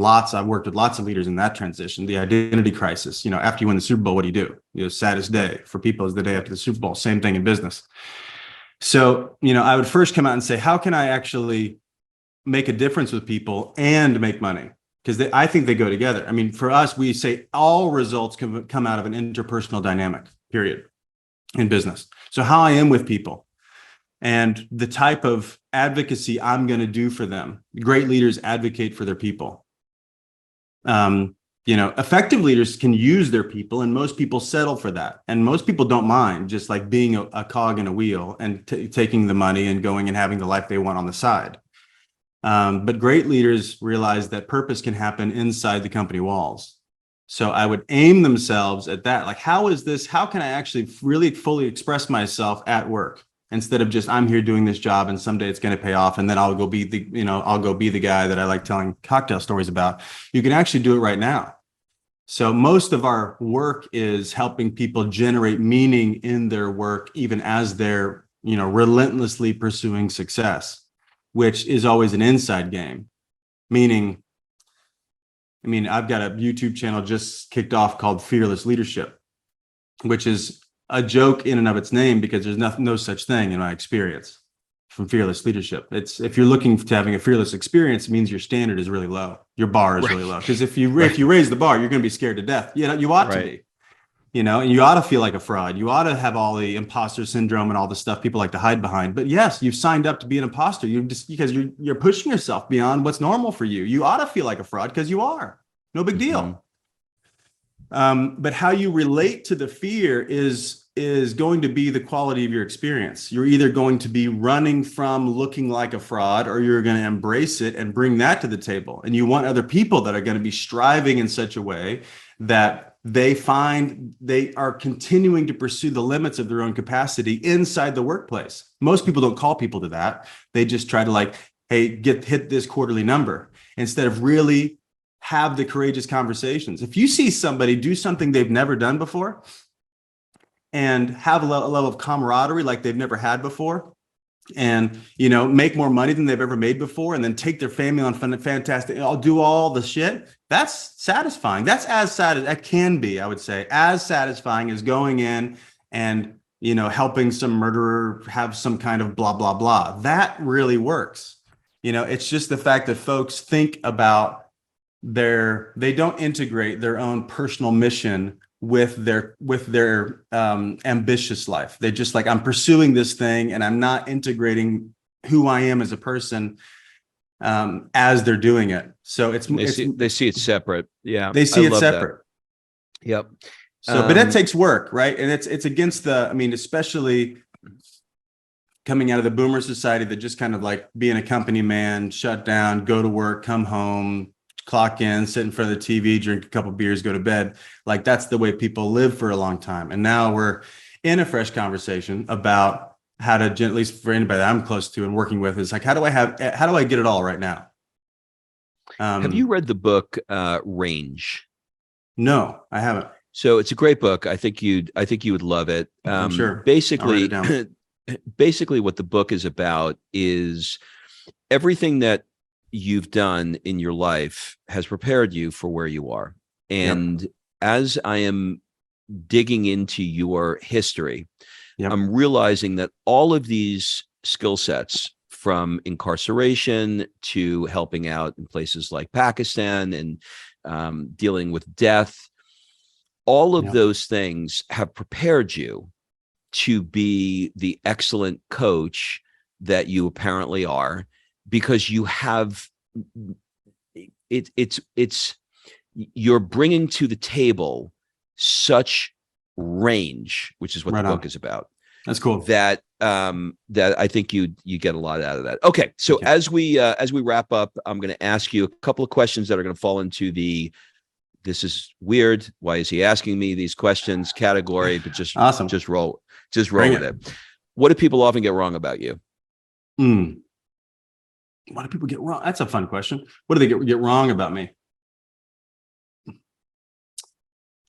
I've worked with lots of leaders in that transition, the identity crisis. After you win the Super Bowl, what do? Saddest day for people is the day after the Super Bowl. Same thing in business. So, I would first come out and say, how can I actually make a difference with people and make money? Because I think they go together. I mean, for us, we say all results can come out of an interpersonal dynamic, period, in business. So how I am with people and the type of advocacy I'm going to do for them. Great leaders advocate for their people. Effective leaders can use their people, and most people settle for that. And most people don't mind just like being a cog in a wheel and taking the money and going and having the life they want on the side. But great leaders realize that purpose can happen inside the company walls. So I would aim themselves at that. Like, how can I actually really fully express myself at work instead of just, I'm here doing this job and someday it's going to pay off. And then I'll go be the guy that I like telling cocktail stories about. You can actually do it right now. So most of our work is helping people generate meaning in their work, even as they're, relentlessly pursuing success, which is always an inside game. Meaning, I've got a YouTube channel just kicked off called Fearless Leadership, which is a joke in and of its name because there's no such thing in my experience from fearless leadership. It's, if you're looking to having a fearless experience, it means your standard is really low. Your bar is really low. Because if you raise the bar, you're going to be scared to death. You ought to be. And you ought to feel like a fraud. You ought to have all the imposter syndrome and all the stuff people like to hide behind. But yes, you've signed up to be an imposter. Because you're pushing yourself beyond what's normal for you. You ought to feel like a fraud because you are. No big deal. But how you relate to the fear is going to be the quality of your experience. You're either going to be running from looking like a fraud, or you're going to embrace it and bring that to the table. And you want other people that are going to be striving in such a way that they find they are continuing to pursue the limits of their own capacity inside the workplace. Most people don't call people to that. They just try to hit this quarterly number instead of really have the courageous conversations. If you see somebody do something they've never done before and have a level of camaraderie like they've never had before, and make more money than they've ever made before, and then take their family on fantastic, I'll do all the shit, that's satisfying. That's that can be, I would say, as satisfying as going in and helping some murderer have some kind of blah blah blah. That really works. It's just the fact that folks think about they don't integrate their own personal mission with their ambitious life. They just like, I'm pursuing this thing and I'm not integrating who I am as a person as they're doing it. So they see it separate. Yeah. They see it separate. That. Yep. So, but that takes work, right? And it's against especially coming out of the boomer society that just kind of like being a company man, shut down, go to work, come home, clock in, sit in front of the TV, drink a couple beers, go to bed. Like, that's the way people live for a long time. And now we're in a fresh conversation about how to, at least for anybody that I'm close to and working with, is like, how do I get it all right now? Have you read the book Range? No, I haven't. So it's a great book. I think you would love it. I'm sure. I'll write it Basically, down. basically what the book is about is everything that you've done in your life has prepared you for where you are. Yep. And as I am digging into your history, Yep. I'm realizing that all of these skill sets, from incarceration to helping out in places like Pakistan and dealing with death, all of Yep. those things have prepared you to be the excellent coach that you apparently are, because you have it's you're bringing to the table such range, which is what Right the book on. is about, That's cool. that that I think you get a lot out of that. Okay, so Okay. as we wrap up, I'm going to ask you a couple of questions that are going to fall into the "this is weird, why is he asking me these questions" category, but Awesome. roll Bring with it. it. What do people often get wrong about you? Mm. What do people get wrong? That's a fun question. What do they get wrong about me?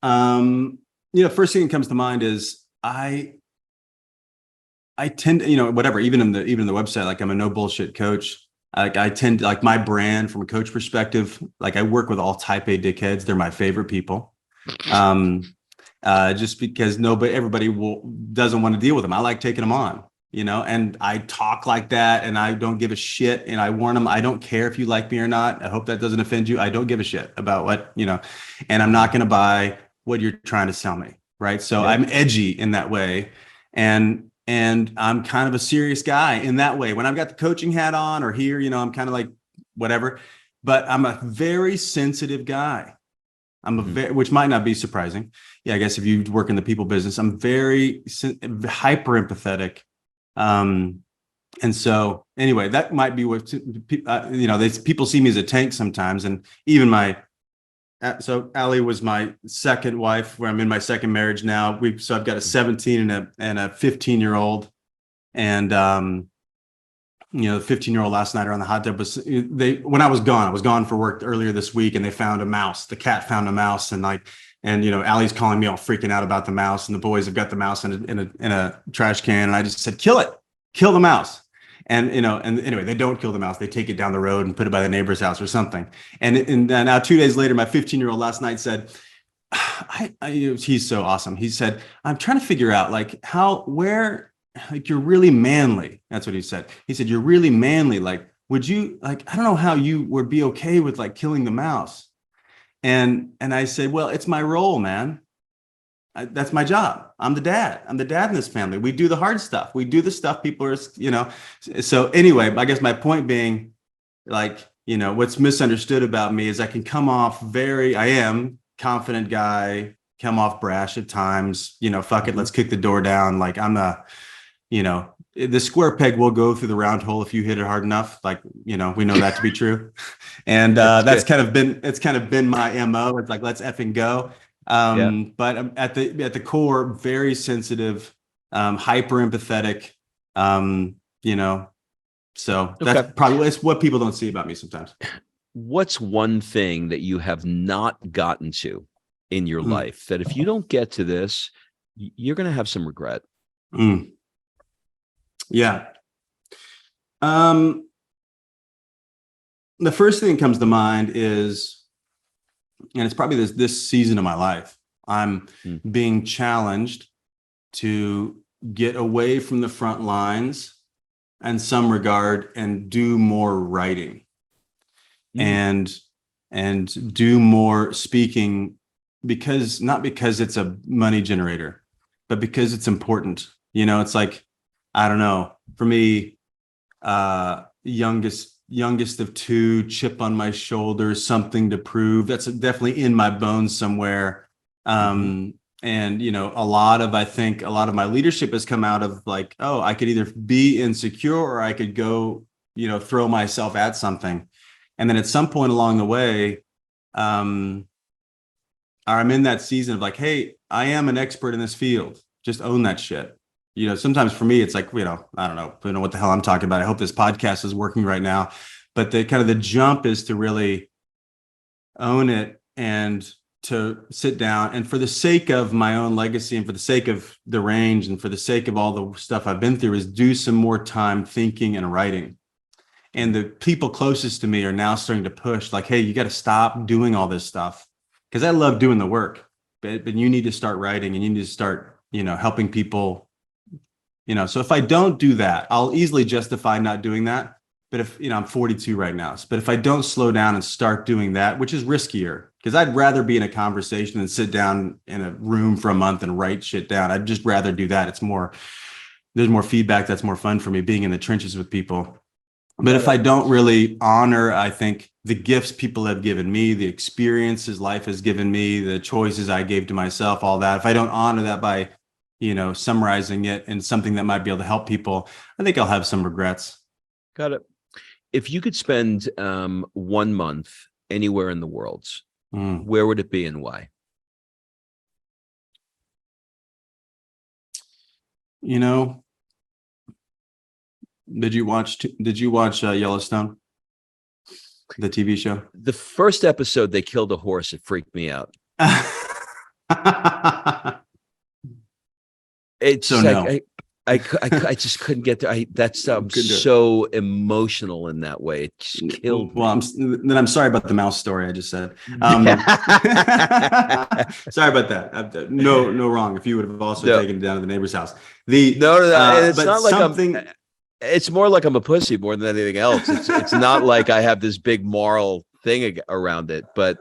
First thing that comes to mind is I tend to, whatever, even in the website, like I'm a no bullshit coach. Like I tend to, like, my brand from a coach perspective, like I work with all type A dickheads. They're my favorite people. Just because everybody doesn't want to deal with them. I like taking them on, and I talk like that, and I don't give a shit. And I warn them, I don't care if you like me or not. I hope that doesn't offend you. I don't give a shit about and I'm not going to buy what you're trying to sell me. Right. So Yep. I'm edgy in that way. And I'm kind of a serious guy in that way. When I've got the coaching hat on or here, I'm kind of like whatever, but I'm a very sensitive guy. Which might not be surprising. Yeah, I guess if you work in the people business, I'm very hyper empathetic. And so anyway, that might be what, people see me as a tank sometimes. And even so Allie was my second wife, where I'm in my second marriage now. So I've got a 17 and a 15-year-old. And, the 15-year-old last night around the hot tub when I was gone for work earlier this week, and they found a mouse. The cat found a mouse, and Allie's calling me all freaking out about the mouse, and the boys have got the mouse in a trash can. And I just said, kill it, kill the mouse. And, and anyway, they don't kill the mouse. They take it down the road and put it by the neighbor's house or something. And now 2 days later, my 15-year-old last night said, he's so awesome. He said, I'm trying to figure out like you're really manly. That's what he said. He said, you're really manly. Like, would you, like, I don't know how you would be okay with like killing the mouse. And I said, well, it's my role, man. That's my job. I'm the dad in this family. We do the hard stuff. We do the stuff people are, so anyway, I guess my point being, like, what's misunderstood about me is I can come off I am confident guy, come off brash at times, fuck it, let's kick the door down. Like I'm the square peg will go through the round hole if you hit it hard enough. Like, we know that to be true. And it's kind of been my MO. It's like, let's effing go. But I'm at the core, very sensitive, hyper empathetic, so that's probably what people don't see about me sometimes. What's one thing that you have not gotten to in your life that if you don't get to this, you're going to have some regret? Yeah. The first thing that comes to mind is, and it's probably this season of my life, I'm being challenged to get away from the front lines in some regard and do more writing and do more speaking, not because it's a money generator, but because it's important. It's like, I don't know, for me, youngest of two, chip on my shoulder, something to prove. That's definitely in my bones somewhere. And I think a lot of my leadership has come out of like, oh, I could either be insecure or I could go, throw myself at something. And then at some point along the way, I'm in that season of like, hey, I am an expert in this field. Just own that shit. Sometimes for me, it's like, I don't know what the hell I'm talking about. I hope this podcast is working right now. But the jump is to really own it and to sit down, and for the sake of my own legacy and for the sake of the range and for the sake of all the stuff I've been through, is do some more time thinking and writing. And the people closest to me are now starting to push, like, hey, you got to stop doing all this stuff, because I love doing the work, but you need to start writing and you need to start, helping people, So if I don't do that, I'll easily justify not doing that. But if, I'm 42 right now, but if I don't slow down and start doing that, which is riskier, because I'd rather be in a conversation than sit down in a room for a month and write shit down. I'd just rather do that. There's more feedback. That's more fun for me, being in the trenches with people. But if I don't really honor, I think, the gifts people have given me, the experiences life has given me, the choices I gave to myself, all that, if I don't honor that by, summarizing it in something that might be able to help people, I think I'll have some regrets. Got it. If you could spend 1 month anywhere in the world, where would it be and why? Did you watch Yellowstone, the TV show? The first episode, they killed a horse. It freaked me out. It's so like, no. I just couldn't get there. That's so emotional in that way. It just killed me. Well, I'm sorry about the mouse story I just said. Sorry about that. No wrong. If you would have also taken it down to the neighbor's house. It's not like something. It's more like I'm a pussy more than anything else. It's not like I have this big moral thing around it. But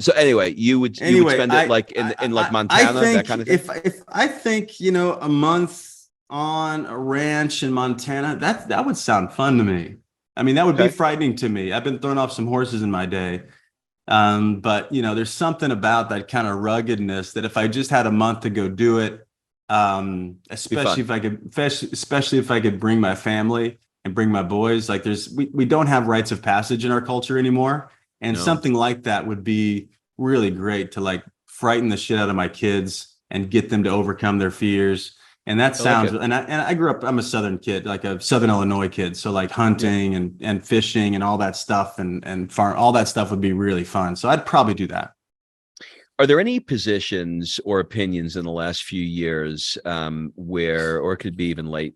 so anyway, you would spend it like in like Montana, that kind of thing. If I think, a month on a ranch in Montana, that would sound fun to me. I mean, that would be frightening to me. I've been thrown off some horses in my day. But there's something about that kind of ruggedness that if I just had a month to go do it, especially if I could bring my family and bring my boys, like we don't have rites of passage in our culture anymore. And something like that would be really great to like frighten the shit out of my kids and get them to overcome their fears. And that sounds, and I grew up, I'm a Southern kid, like a Southern Illinois kid. So like hunting and fishing and all that stuff and farm, all that stuff would be really fun. So I'd probably do that. Are there any positions or opinions in the last few years where, or it could be even late,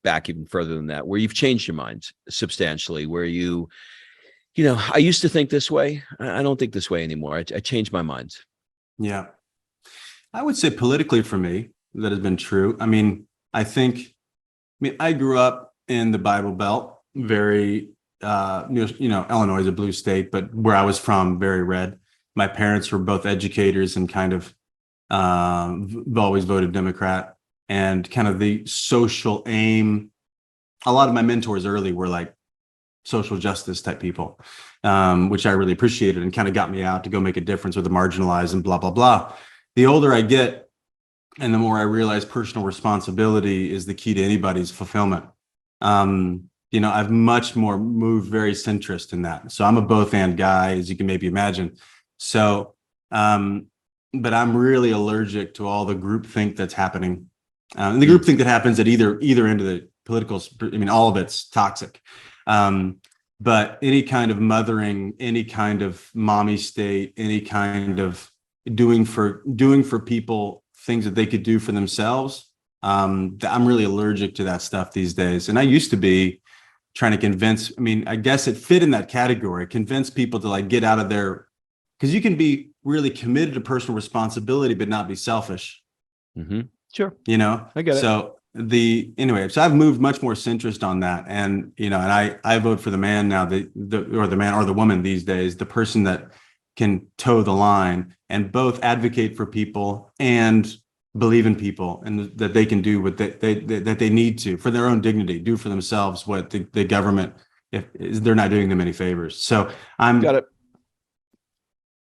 back even further than that, where you've changed your mind substantially, where I used to think this way. I don't think this way anymore. I changed my mind. Yeah. I would say politically for me, that has been true. I grew up in the Bible Belt, very, Illinois is a blue state, but where I was from, very red. My parents were both educators and kind of always voted Democrat, and kind of the social aim. A lot of my mentors early were like social justice type people, which I really appreciated and kind of got me out to go make a difference with the marginalized and blah, blah, blah. The older I get, and the more I realize personal responsibility is the key to anybody's fulfillment. I've much more moved very centrist in that. So I'm a both and guy, as you can maybe imagine. So, but I'm really allergic to all the groupthink that's happening. And the groupthink that happens at either end of the political, all of it's toxic. But any kind of mothering, any kind of mommy state, any kind of doing for people things that they could do for themselves. I'm really allergic to that stuff these days. And I used to be trying to convince, I guess it fit in that category, convince people to like get out of their, because you can be really committed to personal responsibility, but not be selfish. Mm-hmm. Sure. I get it. So I've moved much more centrist on that. And, and I vote for the man now, the man or the woman these days, the person that can toe the line and both advocate for people and believe in people, and that they can do what that they need to for their own dignity, do for themselves what the government, if they're not doing them any favors. So I'm got it.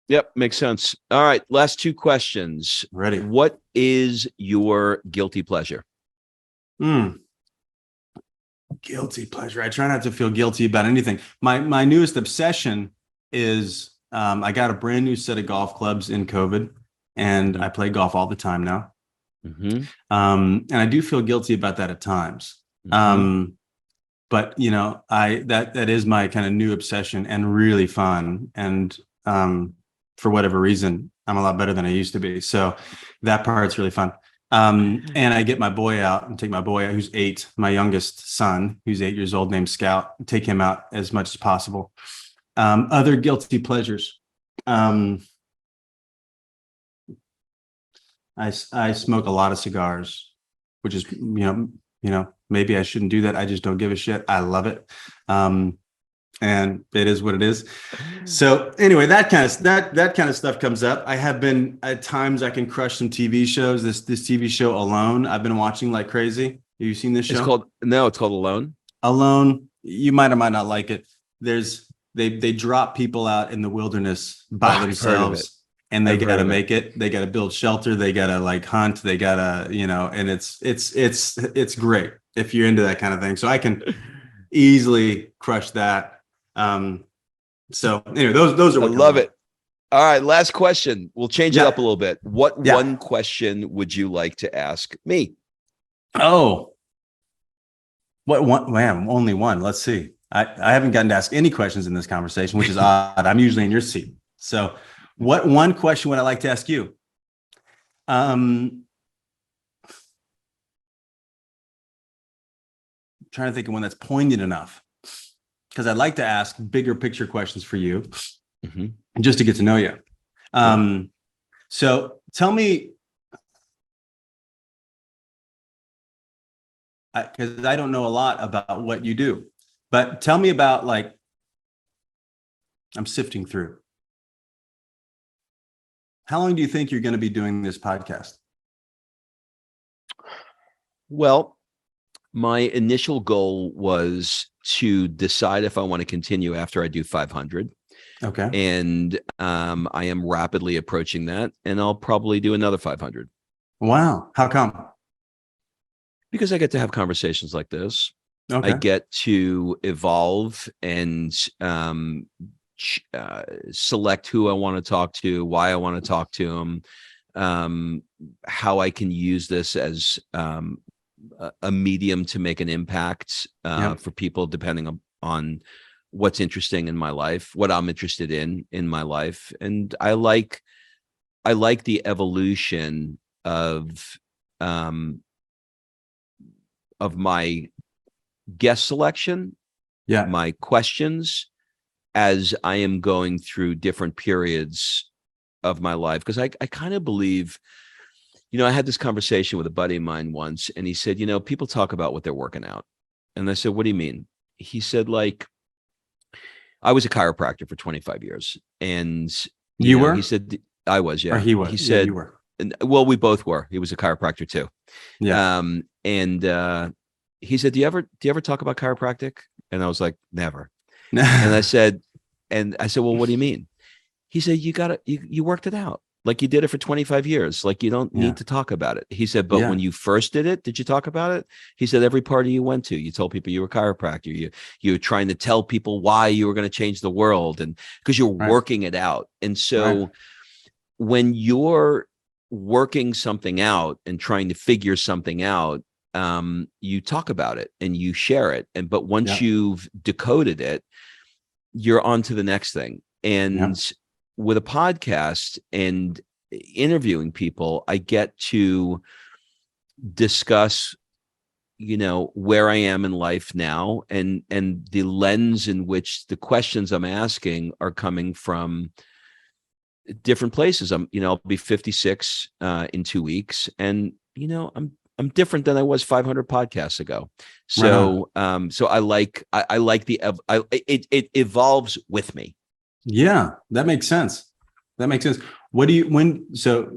Yep, makes sense. All right, last two questions. Ready. What is your guilty pleasure? Guilty pleasure. I try not to feel guilty about anything. My newest obsession is I got a brand new set of golf clubs in COVID, and I play golf all the time now. Mm-hmm. And I do feel guilty about that at times. Mm-hmm. but that is my kind of new obsession and really fun. And for whatever reason, I'm a lot better than I used to be. So that part's really fun. And I get my boy out and take my boy out, who's 8, my youngest son, who's 8 years old, named Scout, take him out as much as possible. Other guilty pleasures. I smoke a lot of cigars, which is, maybe I shouldn't do that. I just don't give a shit. I love it. And it is what it is. So anyway, that kind of stuff comes up. I have been, at times I can crush some TV shows. This TV show Alone, I've been watching like crazy. Have you seen this show? It's called Alone. Alone. You might or might not like it. They drop people out in the wilderness by themselves, and they got to make it. They got to build shelter. They got to like hunt. They got to, and it's great if you're into that kind of thing. So I can easily crush that. So anyway, those are what I love it. All right, last question. We'll change it up a little bit. What one question would you like to ask me? Oh, what one? Man, only one. Let's see. I haven't gotten to ask any questions in this conversation, which is odd. I'm usually in your seat. So what one question would I like to ask you? Trying to think of one that's poignant enough, because I'd like to ask bigger picture questions for you, just to get to know you. So tell me, because I don't know a lot about what you do, but tell me about, like, I'm sifting through. How long do you think you're going to be doing this podcast? Well, my initial goal was to decide if I want to continue after I do 500. Okay. And I am rapidly approaching that, and I'll probably do another 500. Wow. How come? Because I get to have conversations like this. Okay. I get to evolve and select who I want to talk to, why I want to talk to them, how I can use this as a medium to make an impact for people, depending on what's interesting in my life, what I'm interested in my life. And I like the evolution of my guest selection, my questions, as I am going through different periods of my life. Because I kind of believe, I had this conversation with a buddy of mine once, and he said, people talk about what they're working out. And I said, what do you mean? He said, like, I was a chiropractor for 25 years. And you were? He said, I was, yeah. Or he was. He said, you were. Well, we both were. He was a chiropractor too. Yeah. And he said, do you ever talk about chiropractic? And I was like, never. And I said, well, what do you mean? He said, you worked it out. Like, you did it for 25 years. Like, you don't need to talk about it. He said, but when you first did it, did you talk about it? He said, every party you went to, you told people you were a chiropractor. You were trying to tell people why you were going to change the world, and because you're working it out. And so when you're working something out and trying to figure something out, you talk about it and you share it. But once you've decoded it, you're on to the next thing. And with a podcast and interviewing people, I get to discuss, where I am in life now, and the lens in which the questions I'm asking are coming from different places. I'll be 56 in 2 weeks, and I'm different than I was 500 podcasts ago. So so I like it evolves with me. Yeah, that makes sense. What do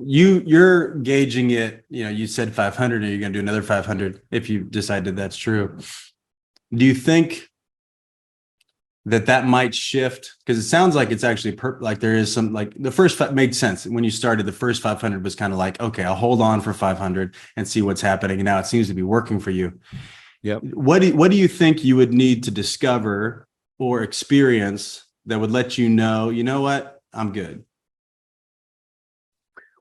you're gauging it, you said 500, and you're going to do another 500 if you decided that's true. Do you think that might shift? Because it sounds like it's actually like there is some, like, the first made sense when you started. The first 500 was kind of like, okay, I'll hold on for 500 and see what's happening. And now it seems to be working for you. Yeah. What do you think you would need to discover or experience that would let you know what, I'm good?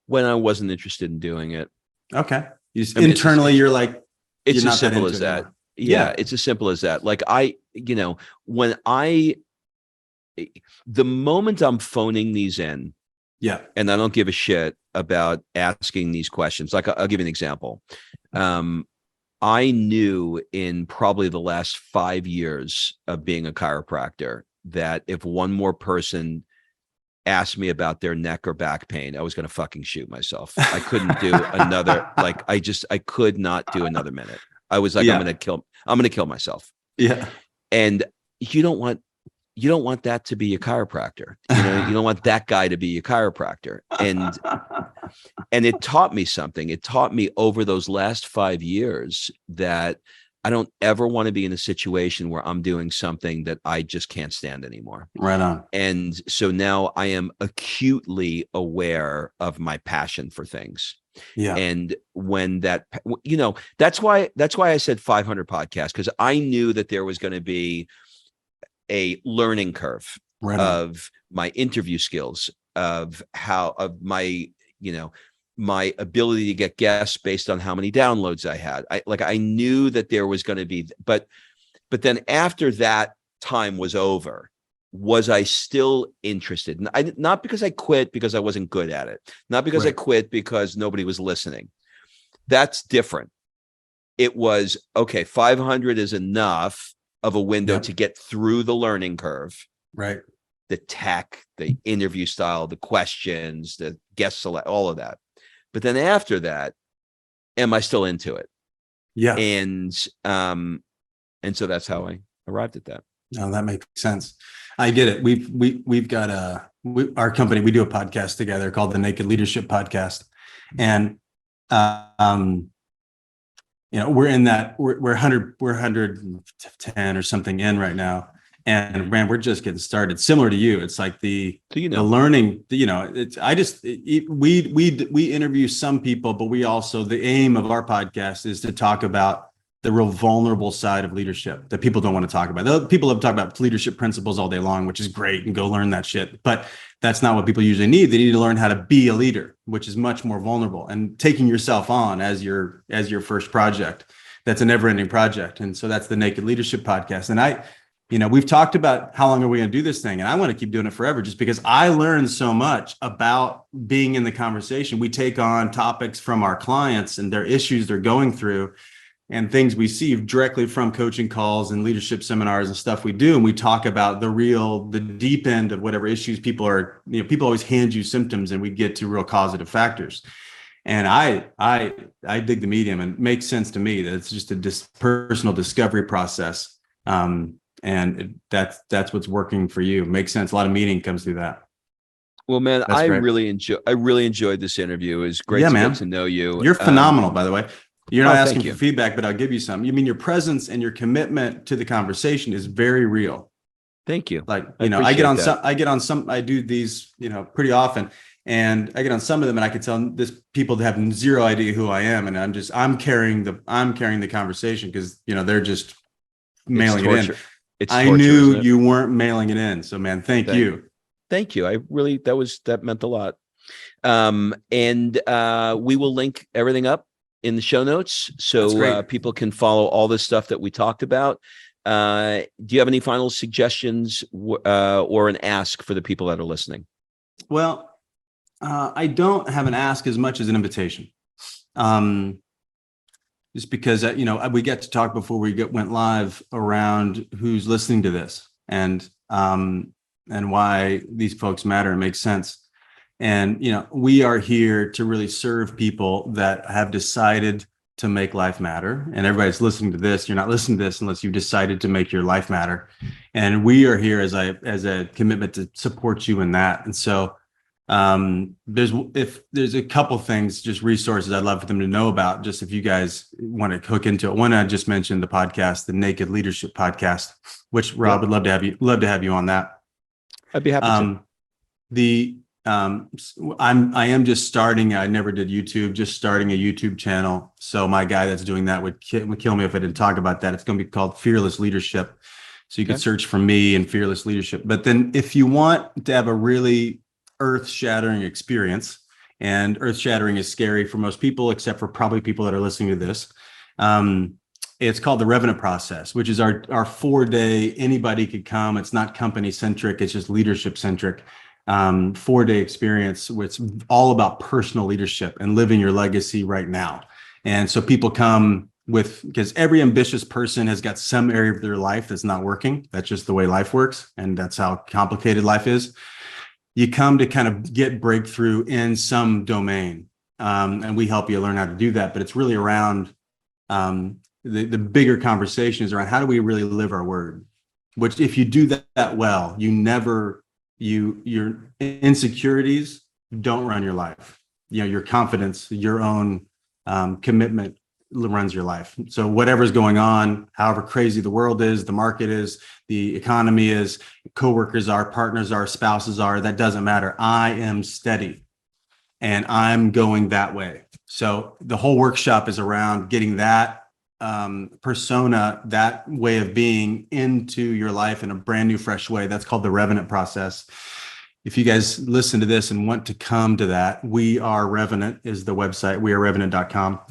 When I wasn't interested in doing it. Okay. Internally, you're like, it's as simple as that. Yeah, it's as simple as that. Like the moment I'm phoning these in, Yeah. and I don't give a shit about asking these questions. Like I'll give you an example. I knew in probably the last 5 years of being a chiropractor that if one more person asked me about their neck or back pain, I was going to fucking shoot myself. I couldn't do another, like, I could not do another minute. I was like, I'm going to kill myself. Yeah. And you don't want that to be a chiropractor. You don't want that guy to be a chiropractor. And it taught me something. It taught me over those last 5 years that I don't ever want to be in a situation where I'm doing something that I just can't stand anymore. Right on. And so now I am acutely aware of my passion for things. Yeah. And when that's why I said 500 podcasts, because I knew that there was going to be a learning curve of my interview skills, of my ability to get guests based on how many downloads I had. I knew that there was going to be, but then after that time was over, was I still interested? Not because I quit because I wasn't good at it, not because I quit because nobody was listening. That's different. It was, okay, 500 is enough of a window to get through the learning curve. Right. The tech, the interview style, the questions, the guest select, all of that. But then after that, am I still into it? Yeah. And so that's how I arrived at that. No, that makes sense. I get it. We've got our company, we do a podcast together called the Naked Leadership Podcast. And we're in that, we're 110 or something in right now. And man, we're just getting started. Similar to you, it's like the learning. We interview some people, but we also, the aim of our podcast is to talk about the real vulnerable side of leadership that people don't want to talk about. People have talked about leadership principles all day long, which is great, and go learn that shit. But that's not what people usually need. They need to learn how to be a leader, which is much more vulnerable, and taking yourself on as your first project. That's a never-ending project. And so that's the Naked Leadership Podcast. And we've talked about how long are we going to do this thing? And I want to keep doing it forever just because I learned so much about being in the conversation. We take on topics from our clients and their issues they're going through and things we see directly from coaching calls and leadership seminars and stuff we do. And we talk about the deep end of whatever issues people always hand you symptoms and we get to real causative factors. And I dig the medium, and it makes sense to me that it's just a personal discovery process. And that's what's working for you. Makes sense. A lot of meaning comes through that. Well, man, I really enjoyed this interview. It was great to get to know you. You're phenomenal, by the way. You're not asking for feedback, but I'll give you some. You mean your presence and your commitment to the conversation is very real. Thank you. I do these, pretty often, and I get on some of them and I can tell people have zero idea who I am. And I'm carrying the conversation because, they're just mailing it in. I knew you weren't mailing it in. So, man, thank you. Thank you. That meant a lot. And we will link everything up in the show notes so people can follow all this stuff that we talked about. Do you have any final suggestions or an ask for the people that are listening? Well, I don't have an ask as much as an invitation. Just because, we get to talk before we went live around who's listening to this and why these folks matter and make sense. And, we are here to really serve people that have decided to make life matter. And everybody's listening to this. You're not listening to this unless you've decided to make your life matter. And we are here as a commitment to support you in that. And so if there's a couple things, just resources I'd love for them to know about, just if you guys want to hook into it. One, I just mentioned the podcast, the Naked Leadership Podcast, which Rob would love to have you on that. I'd be happy to. I am just starting. I never did YouTube, just starting a YouTube channel. So my guy that's doing that would kill me if I didn't talk about that. It's going to be called Fearless Leadership. So you could search for me and Fearless Leadership. But then if you want to have a really earth-shattering experience, and earth-shattering is scary for most people, except for probably people that are listening to this. It's called the Revenant Process, which is our 4-day, anybody could come. It's not company centric. It's just leadership centric. 4-day experience where it's all about personal leadership and living your legacy right now. And so people come because every ambitious person has got some area of their life that's not working. That's just the way life works. And that's how complicated life is. You come to kind of get breakthrough in some domain. And we help you learn how to do that. But it's really around the bigger conversation is around how do we really live our word, which if you do that well, your insecurities don't run your life. Your confidence, your own commitment runs your life. So whatever's going on, however crazy the world is, the market is, the economy is, coworkers are, partners are, spouses are, that doesn't matter. I am steady and I'm going that way. So the whole workshop is around getting that persona, that way of being into your life in a brand new, fresh way. That's called the Revenant Process. If you guys listen to this and want to come to that, We Are Revenant is the website, wearerevenant.com.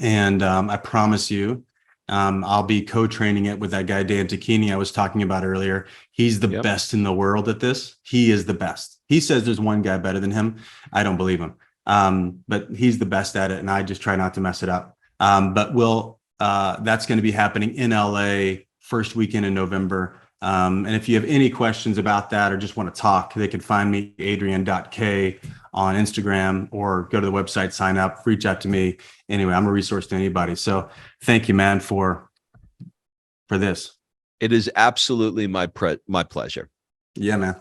And I promise you, I'll be co-training it with that guy, Dan Tacchini, I was talking about earlier. He's the best in the world at this. He is the best. He says there's one guy better than him. I don't believe him. But he's the best at it. And I just try not to mess it up. But that's going to be happening in LA first weekend in November. And if you have any questions about that or just want to talk, they can find me, adrian.k on Instagram, or go to the website, sign up, reach out to me. Anyway, I'm a resource to anybody. So thank you, man, for this. It is absolutely my pleasure. Yeah, man.